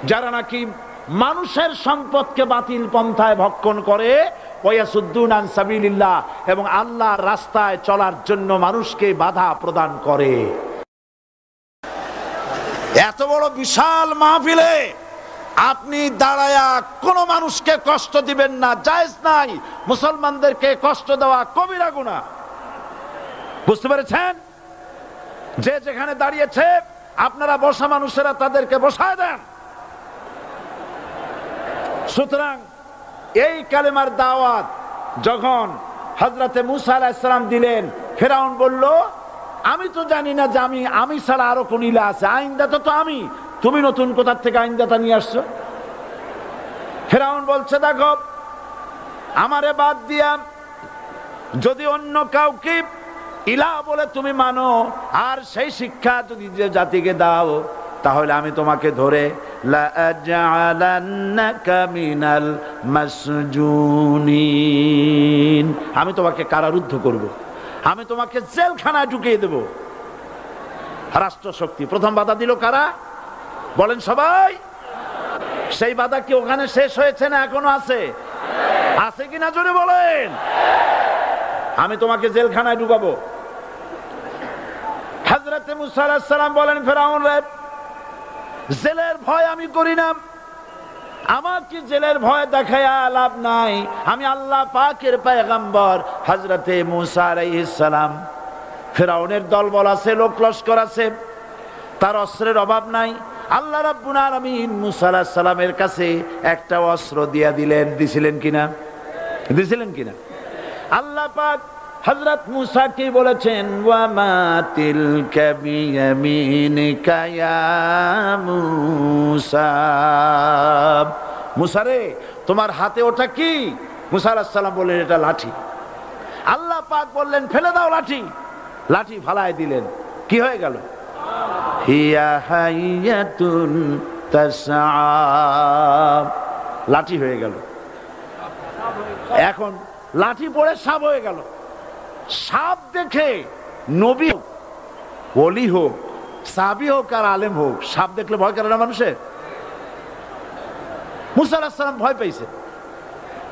যারা নাকি মানুষের সম্পদকে বাতিল পন্থায় ভক্ষণ করে, ওয়াসুদ্দুনা আন সাবিলিল্লাহ, এবং আল্লাহর রাস্তায় চলার জন্য মানুষকে বাধা প্রদান করে। এত বড় বিশাল মাহফিলে আপনি দাঁড়ায়া কোন মানুষকে কষ্ট দিবেন না, জায়েজ নাই। মুসলমানদেরকে কষ্ট দেওয়া কবিরা গুনাহ। বুঝতে পেরেছেন? যে যেখানে দাঁড়িয়েছে আপনারা বসা মানুষেরা তাদেরকে বসায় দেন। সুতরাং এই কালেমার দাওয়াত যখন হযরতে মুসা আলাইহিস সালাম দিলেন, ফেরাউন বলল আমি তো জানি না যে আমি ছাড়া আরো কোন ইলাহ আছে, আইনদাতা তো আমি, তুমি নতুন কোথা থেকে আইনদাতা নিয়ে আসছো? ফেরাউন বলছে, দেখো আমারে বাদ দিয়া যদি অন্য কাউকে ইলাহ বলে তুমি মানো, আর সেই শিক্ষা যদি যে জাতিকে দাও, তাহলে আমি তোমাকে ধরে লাআজআলান্নাকা মিনাল মাসজুনিন, আমি তোমাকে কারারুদ্ধ করব, আমি তোমাকে জেলখানায় ঢুকিয়ে দেব। রাষ্ট্রশক্তি প্রথম বাধা দিল কারা? বলেন সবাই। সেই বাধা কি ওখানে শেষ হয়েছে না এখনো আছে? আছে কিনা জোরে বলেন। আমি তোমাকে জেলখানায় ঢুকাবো। হযরত মুসা আলাইহিস সালাম বলেন, ফেরাউন রে, জেলের ভয় আমি করি না, আমাকে জেলের ভয় দেখায়া লাভ নাই, আমি আল্লাহ পাকের পয়গম্বর। হযরত মুসা আলাইহিস সালাম, ফেরাউনের দলবল আছে, লোক লস্কর আছে, তার অস্ত্রের অভাব নাই। আল্লাহ রাব্বুল আলামিন মুসা আলাইহিস সালামের কাছে একটা অস্ত্র দিয়া দিলেন। দিছিলেন কিনা? দিছিলেন কিনা? আল্লাহ পাক হযরত মুসা কি বলেছেন, ওয়া মা তিলকা বিয়ামিনিকা ইয়া মুসা, মুসা রে তোমার হাতে ওটা কি? মুসা আলাইহিস সালাম বললেন, এটা লাঠি। আল্লাহ পাক বললেন, ফেলে দাও লাঠি। লাঠি ফালায় দিলেন, কি হয়ে গেল? হিয়া হাইয়াতুন তাসআ, লাঠি হয়ে গেল। এখন লাঠি পড়ে সাপ হয়ে গেল। সাপ দেখে নবী হোক, ওলি হোক, সাহাবী হোক আর আলেম হোক, সাপ দেখলে ভয় করে না মানুষের? মুসা আলাইহিস সালাম ভয় পাইছে।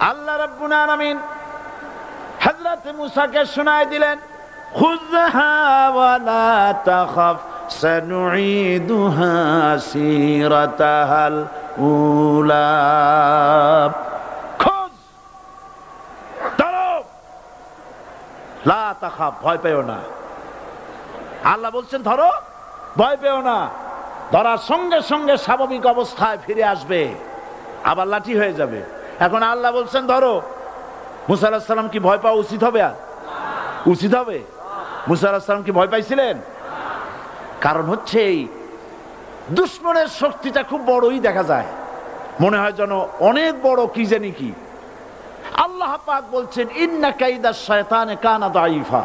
আল্লাহ রাব্বুল আলামিন হযরত মুসাকে শোনায় দিলেন, খুযহা ওয়া লা তাখাফ সানুঈদুহা সিরাতাহাল উলা, খোঁজ, ধরো, লা তাখাফ, ভয় পেও না। আল্লাহ বলছেন ধরো, ভয় পেও না। ধরার সঙ্গে সঙ্গে স্বাভাবিক অবস্থায় ফিরে আসবে, আবার লাঠি হয়ে যাবে। এখন আল্লাহ বলছেন ধরো। মুসা আলাইহিস সালাম কি ভয় পাওয়া উচিত হবে? উচিত হবে? মুসা আলাইহিস সালাম কি ভয় পাইছিলেন? কারণ হচ্ছে এই দুশমনের শক্তিটা খুব বড়ই দেখা যায়, মনে হয় যেন অনেক বড়, কি জানি কি। আল্লাহ পাক বলছেন, ইন্না কাইদা শায়তানে কানা দাঈফা,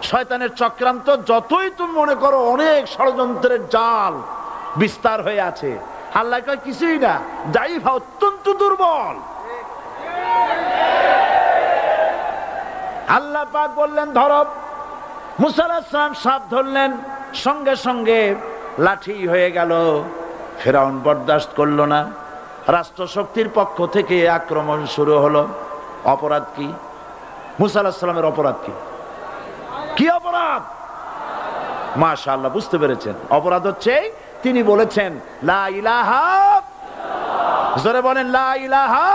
শয়তানের চক্রান্ত যতই তুমি মনে করো অনেক ষড়যন্ত্রের জাল বিস্তার হয়ে আছে, আল্লাহ কয় কিছুই না, দাঈফা, অত্যন্ত দুর্বল। আল্লাহ পাক বললেন ধরো। মুসা আলাইহিস সালাম সাপ ধরলেন, সঙ্গে সঙ্গে লাঠি হয়ে গেল। ফেরাউন বরদাস্ত করলো না, রাষ্ট্রশক্তির পক্ষ থেকে আক্রমণ শুরু হলো। অপরাধ কি? মুসা আলাইহিস সালামের অপরাধ কি? কি অপরাধ? মাশাআল্লাহ, বুঝতে পেরেছেন। অপরাধ হচ্ছে তিনি বলেছেন লা ইলাহা, জোরে বলেন লা ইলাহা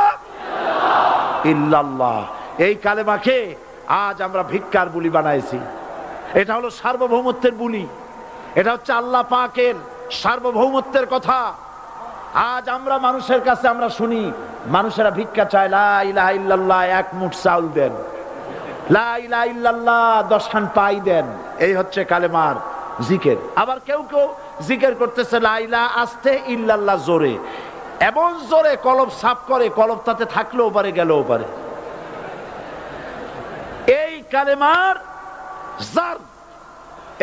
ইল্লাল্লাহ। এই কালেমাকে আজ আমরা ভিক্ষার বুলি বানাইছি। এটা হলো সার্বভৌমত্বের বুলি, এটা হচ্ছে আল্লাহ পাকের সার্বভৌমত্বের কথা। আজ আমরা মানুষের কাছে আমরা শুনি, মানুষেরা ভিক্ষা চায়, লা ইলাহা ইল্লাল্লাহ, এক মুঠ চাউল দেন, লা ইলাহা ইল্লাল্লাহ 10 খান পাই দেন। এই হচ্ছে কালেমার জিকির। আবার কেউ কেউ জিকির করতেছে লা ইলাহা আস্তে, ইল্লাল্লাহ জোরে, এমন জোরে কলব সাফ করে, কলব তাতে থাকলেও পারে গেলেও পারে। এই কালেমার জার,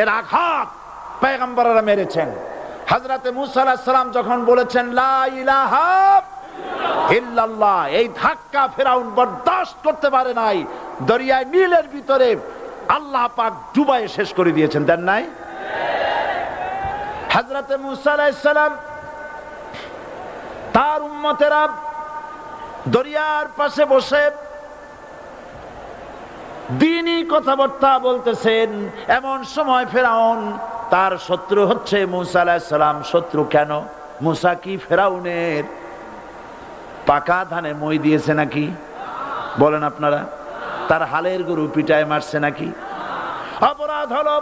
এর আঘাত পয়গম্বররা মেরেছেন। হযরতে মুসা আলাইহিস সালাম যখন বলেছেন লা ইলাহা ইল্লাল্লাহ, এই ধাক্কা ফেরাউন বরদাস্ত করতে পারে নাই। দরিয়ায় নীলের ভিতরে আল্লাহ পাক ডুবাইয়ে শেষ করে দিয়েছেন, দেন নাই? হযরতে মুসা আলাইহিস সালাম, তার উম্মতেরা দরিয়ার পাশে বসে দ্বীনি কথাবার্তা বলতেছেন। এমন সময় ফেরাউন, তার শত্রু হচ্ছে মুসা আলাইহিস সালাম। শত্রু কেন? মুসা কি ফেরাউনের পাকা ধানে মই দিয়েছে নাকি? বলেন আপনারা। তার হালের গরু পিটায় মারছে নাকি? অপরাধ হলো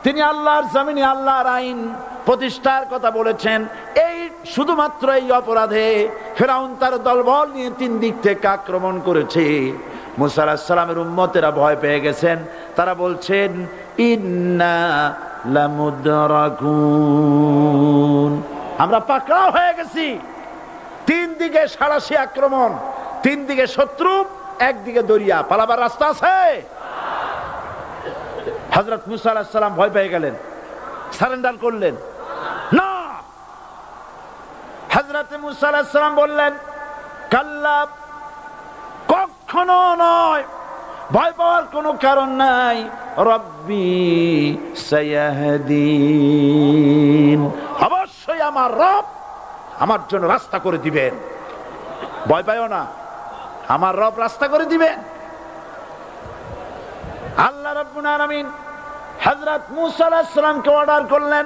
তিনি আল্লাহর জমিনে আল্লাহর আইন প্রতিষ্ঠার কথা বলেছেন। এই শুধুমাত্র এই অপরাধে ফেরাউন তার দলবল নিয়ে 3 দিক থেকে আক্রমণ করেছে। মুসা আলাইহিস সালামের উম্মতেরা ভয় পেয়ে গেছেন। তারা বলছেন ইন্না লামুদরাকুন, আমরা পাকড়াও হয়ে গেছি। তিন দিকে সাঁড়াশি আক্রমণ, তিন দিকে শত্রু, একদিকে দরিয়া, পালাবার রাস্তা আছে? হযরত মুসা আলাইহিস সালাম ভয় পেয়ে গেলেন, সারেন্ডার করলেন না। হযরত মুসা আলাইহিস সালাম বললেন, কাল্লা, কখনো নয়, ভয় পাওয়ার কোনো কারণ নাই। রব্বি সায়াহদিন, অবশ্যই আমার রব আমার জন্য রাস্তা করে দিবেন। ভয় পাইও না, আমার রব রাস্তা করে দিবেন। আল্লাহ রাব্বুল আলামিন হযরত মুসা আলাইহিস সালামকে অর্ডার করলেন,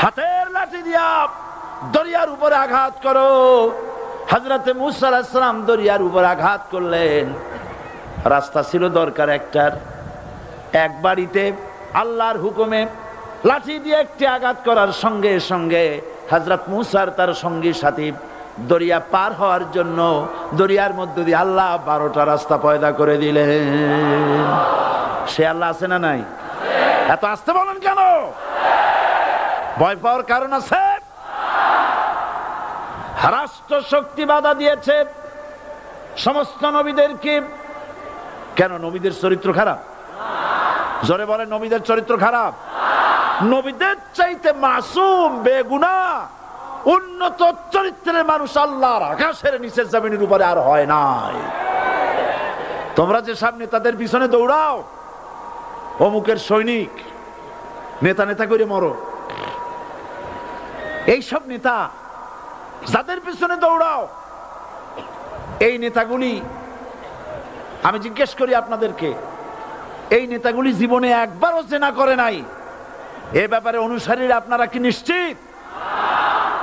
হাতের লাঠি দিয়া দরিয়ার উপরে আঘাত করো। হযরত মুসা আলাইহিস সালাম দরিয়ার উপরে আঘাত করলেন। রাস্তা ছিল দরকার একটার, এক বাড়িতে আল্লাহর হুকুমে লাঠি দিয়ে একটি আঘাত করার সঙ্গে সঙ্গে হযরত মুসার তার সঙ্গী সাথী দরিয়া পার হওয়ার জন্য দরিয়ার মধ্য দিয়ে আল্লাহ 12টা রাস্তা পয়দা করে দিলেন। সে আল্লাহ আছে না নাই? এত আসতে বলেন কেন? ভয় পাওয়ার কারণ আছে? রাষ্ট্র শক্তি বাধা দিয়েছে সমস্ত নবীদেরকে। কেন? নবীদের চরিত্র খারাপ? জোরে বলে, নবীদের চরিত্র খারাপ? নবীদের চাইতে মাসুম, বেগুনাহ, উন্নত চরিত্রের মানুষ আল্লাহর আকাশের নিচের জমিনের উপরে আর হয় নাই। তোমরা যে সব নেতাদের পিছনে দৌড়াও, অমুকের সৈনিক, নেতা নেতা করে মরো, এইসব নেতা যাদের পিছনে দৌড়াও, এই নেতাগুলি, আমি জিজ্ঞেস করি আপনাদেরকে, এই নেতাগুলি জীবনে একবারও জেনা করে নাই? এ ব্যাপারে অনুসারীরা আপনারা কি নিশ্চিত?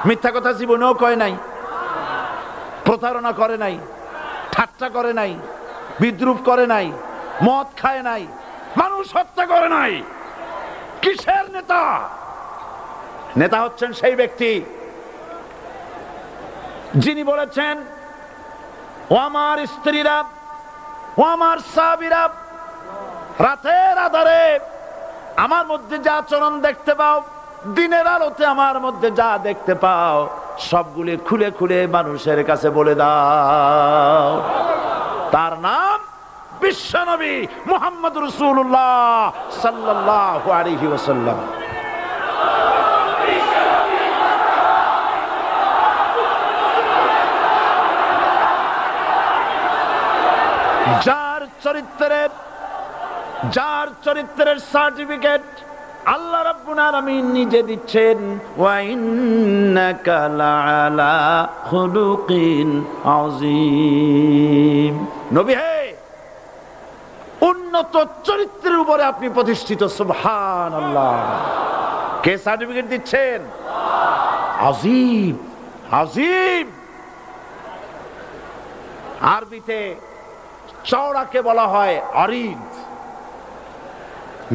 মিথ্যা কথা জীবনেও কয় নাই, প্রতারণা করে নাই, ঠাট্টা করে নাই, বিদ্রুপ করে নাই, মদ খায় নাই, মানুষ হত্যা করে নাই। কিসের নেতা? নেতা হচ্ছেন সেই ব্যক্তি যিনি বলেছেন, ও আমার স্ত্রীরা, ও আমার সাহাবীরা, রাতের আধারে আমার মধ্যে যা আচরণ দেখতে পাও, দিনের আলোতে আমার মধ্যে যা দেখতে পাও, সবগুলি খুলে খুলে মানুষের কাছে বলে দাও। তার নাম বিশ্বনবী মুহাম্মদ রাসূলুল্লাহ সাল্লাল্লাহু আলাইহি ওয়াসাল্লাম। যার চরিত্রের সার্টিফিকেট আল্লাহ রাব্বুল আলামিন নিজে দিচ্ছেন, ওয়া ইন্নাকা লাআলা খুলুকিন আযীম। নবী হে, উন্নত চরিত্রের উপরে আপনি প্রতিষ্ঠিত। সুবহানাল্লাহ। কে সার্টিফিকেট দিচ্ছেন? আযীম, আযীম। আরবিতে চওড়াকে বলা হয় আরিদ,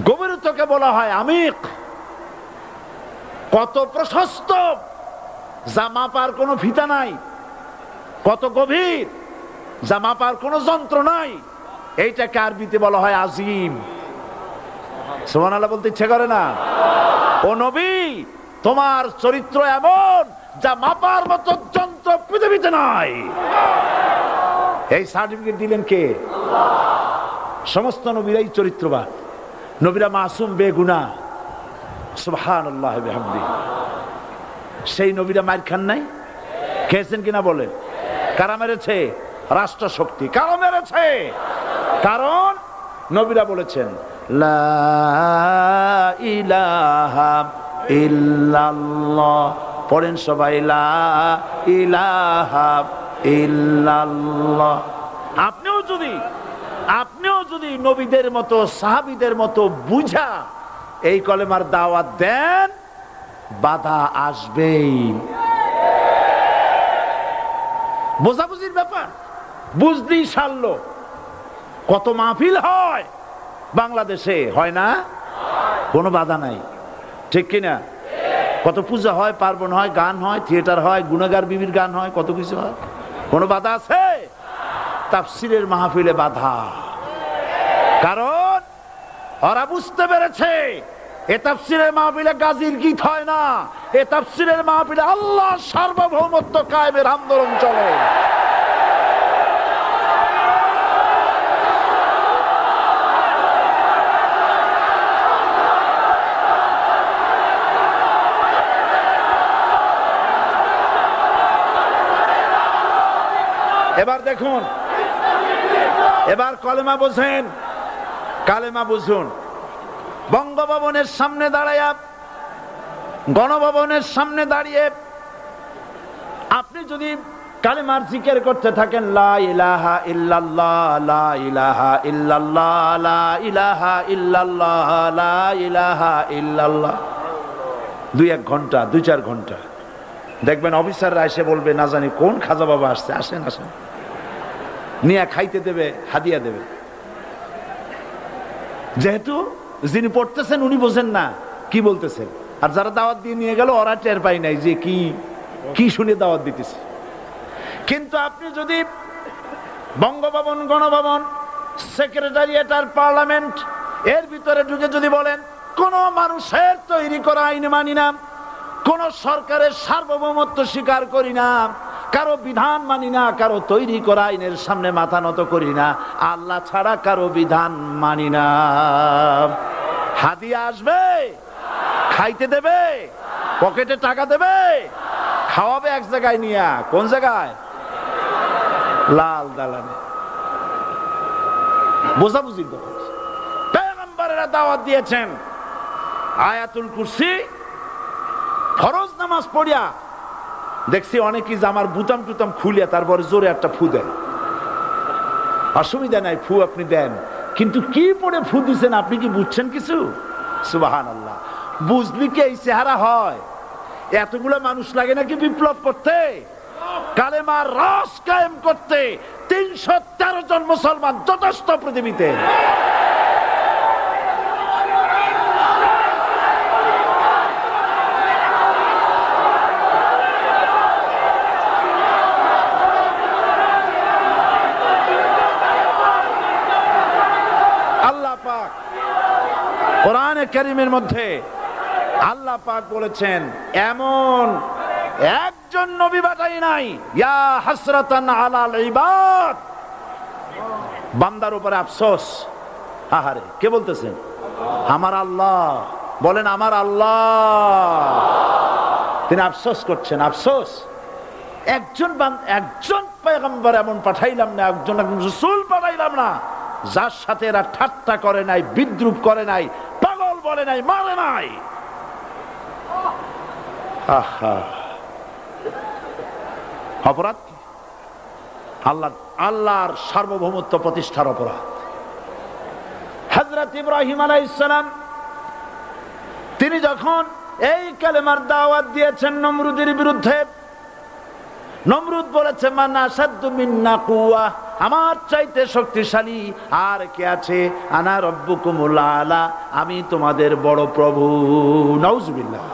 গভীরতাকে বলা হয় আমিক। কত প্রশস্ত, যা মাপার কোনো ফিতা নাই, কত গভীর, যা মাপার কোনো যন্ত্র নাই, এইটাকে আরবিতে বলা হয় আজিম। সুবহানাল্লাহ বলতে ইচ্ছে করে না? ও নবী, তোমার চরিত্র এমন যা মাপার মতো যন্ত্র পৃথিবীতে নাই। এই সার্টিফিকেট দিলেন কে? সমস্ত নবীরাই চরিত্রবান, নবীরা মাসুম, বেগুনাহ। সুবহানাল্লাহ বিহামদিহি। সেই নবীরা মার খান নাই? খেয়েছেন কিনা বলেন? কারা মেরেছে? রাষ্ট্র শক্তি। কারা মেরেছে? কারণ নবীরা বলেছেন, লা ইলাহা ইল্লাল্লাহ। পড়েন সবাই, লা ইলাহা ইল্লাল্লাহ। আপনিও যদি নবীদের মতো, সাহাবীদের মতো বুঝা এই কলেমার দাওয়াত দেন, বাধা আসবেই। বোঝাবুঝির ব্যাপার, বুঝতেই সারলো। কত মাহফিল হয় বাংলাদেশে, হয় না? কোনো বাধা নাই, ঠিক কিনা? কত পূজা হয়, পার্বণ হয়, গান হয়, থিয়েটার হয়, গুনাহগার বিবির গান হয়, কত কিছু হয়। কোনো বাধা আছে? তাফসীরের মাহফিলে বাধা। কারণ ওরা বুঝতে পেরেছে এ তাফসীরের মাহফিলে গাজীর গীত হয় না, এ তাফসীরের মাহফিলে আল্লাহর সার্বভৌমত্ব কায়েমের আন্দোলন চলে। এবার দেখুন, এবার কলেমা বোঝেন, কালেমা বুঝুন। বঙ্গভবনের সামনে দাঁড়ায়া, গণভবনের সামনে দাঁড়িয়ে আপনি যদি কালেমার জিকির করতে থাকেন, লা ইলাহা ইল্লাল্লাহ, লা ইলাহা ইল্লাল্লাহ, লা ইলাহা ইল্লাল্লাহ, লা ইলাহা ইল্লাল্লাহ, 2-1 ঘন্টা, 2-4 ঘন্টা দেখবেন অফিসাররা এসে বলবে, না জানি কোন খাজা বাবা আসছে, আসেন আসেন, নিয়ে খাইতে দেবে, হাদিয়া দেবে। যেহেতু যিনি পড়তেছেন উনি বোঝেন না কি বলতেছেন, আর যারা দাওয়াত দিয়ে নিয়ে গেল ওরা টের পায় নাই যে কি কি শুনে দাওয়াত দিতেছে। কিন্তু আপনি যদি বঙ্গভবন, গণভবন, সেক্রেটারিয়েট আর পার্লামেন্ট এর ভিতরে ঢুকে যদি বলেন, কোন মানুষের তৈরি করা আইন মানি না, কোন সরকারের সার্বভৌমত্ব স্বীকার করি না, কারো বিধান মানি না, কারো তৈরি করা আইনের সামনে মাথা নত করি না, আল্লাহ ছাড়া কারো বিধান মানি না, হাদিয়া আসবে, খাইতে দেবে, পকেটে টাকা দেবে, খাওয়াবে এক জায়গায় নিয়ে, কোন জায়গায়? লাল দালানে। বোঝাবুঝি পয়গম্বরেরা দাওয়াত দিয়েছেন, আয়াতুল কুরসি ফরজ নামাজ পড়িয়া দেখছি অনেকেই জামার বুতাম টুতাম খুলিয়া তারপরে জোরে একটা ফু দেন। অসুবিধা নাই, ফু আপনি দেন, কিন্তু কি পড়ে ফু দিচ্ছেন আপনি কি বুঝছেন কিছু? সুবহানাল্লাহ। বুঝলি কি এই চেহারা হয়? এতগুলো মানুষ লাগে নাকি বিপ্লব করতে, কালেমার রস কায়েম করতে? 313 জন মুসলমান যথেষ্ট পৃথিবীতে। কোরআনে কারীমের মধ্যে আল্লাহ পাক বলেছেন, এমন একজন নবী পাঠাই নাই, ইয়া হাসরাতান আলাল ইবাদ, বান্দার উপরে আফসোস। আহারে, কে বলতেছেন? আমার আল্লাহ। বলেন আমার আল্লাহ, তিনি আফসোস করছেন। আফসোস, একজন পয়গম্বর এমন পাঠাইলাম না, একজন রাসূল পাঠাইলাম না যার সাথে এরা ঠাট্টা করে নাই, বিদ্রুপ করে নাই, পাগল বলে নাই, মারে নাই। অপরাধ আল্লাহর সার্বভৌমত্ব প্রতিষ্ঠার অপরাধ। হযরত ইব্রাহিম আলাইহিস সালাম তিনি যখন এই কালেমার দাওয়াত দিয়েছেন নমরুদের বিরুদ্ধে, নমরুদ বলেছে, মান আসাদ্দু মিন্না কুওয়া, আমার চাইতে শক্তিশালী আর কে আছে? আনা রব্বুকুমুল আলা, আমি তোমাদের বড় প্রভু। নাউজুবিল্লাহ।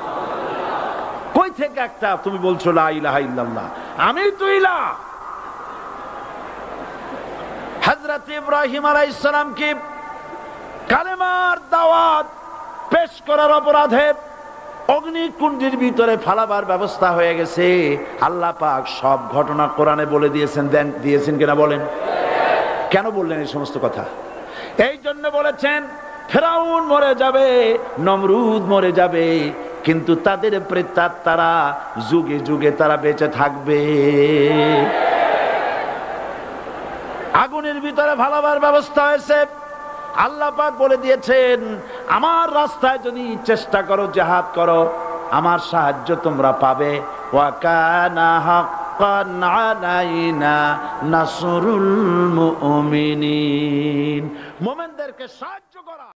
কই থেকে একটা তুমি বলছো লা ইলাহা ইল্লাল্লাহ, আমি তো ইলাহ। হযরত ইব্রাহিম আলাইহিস সালাম কি কালেমার দাওয়াত পেশ করার অপরাধে অগ্নিকুণ্ডের ভিতরে ফালাবার ব্যবস্থা হয়ে গেছে। আল্লাহ পাক সব ঘটনা কোরআনে বলে দিয়েছেন কিনা বলেন? কেন বললেন এই সমস্ত কথা? এই জন্য বলেছেন, ফেরাউন মরে যাবে, নমরুদ মরে যাবে, কিন্তু তাদের প্রেতাত্মারা যুগে যুগে তারা বেঁচে থাকবে। আগুনের ভিতরে ফালাবার ব্যবস্থা হয়েছে। আল্লাহ পাক বলে দিয়েছেন, আমার রাস্তায় যদি চেষ্টা করো, জিহাদ করো, আমার সাহায্য তোমরা পাবে। ওয়া কানা হাক্কান আলাইনা নাসরুল মুমিনিন, মুমিনদেরকে সাহায্য করা।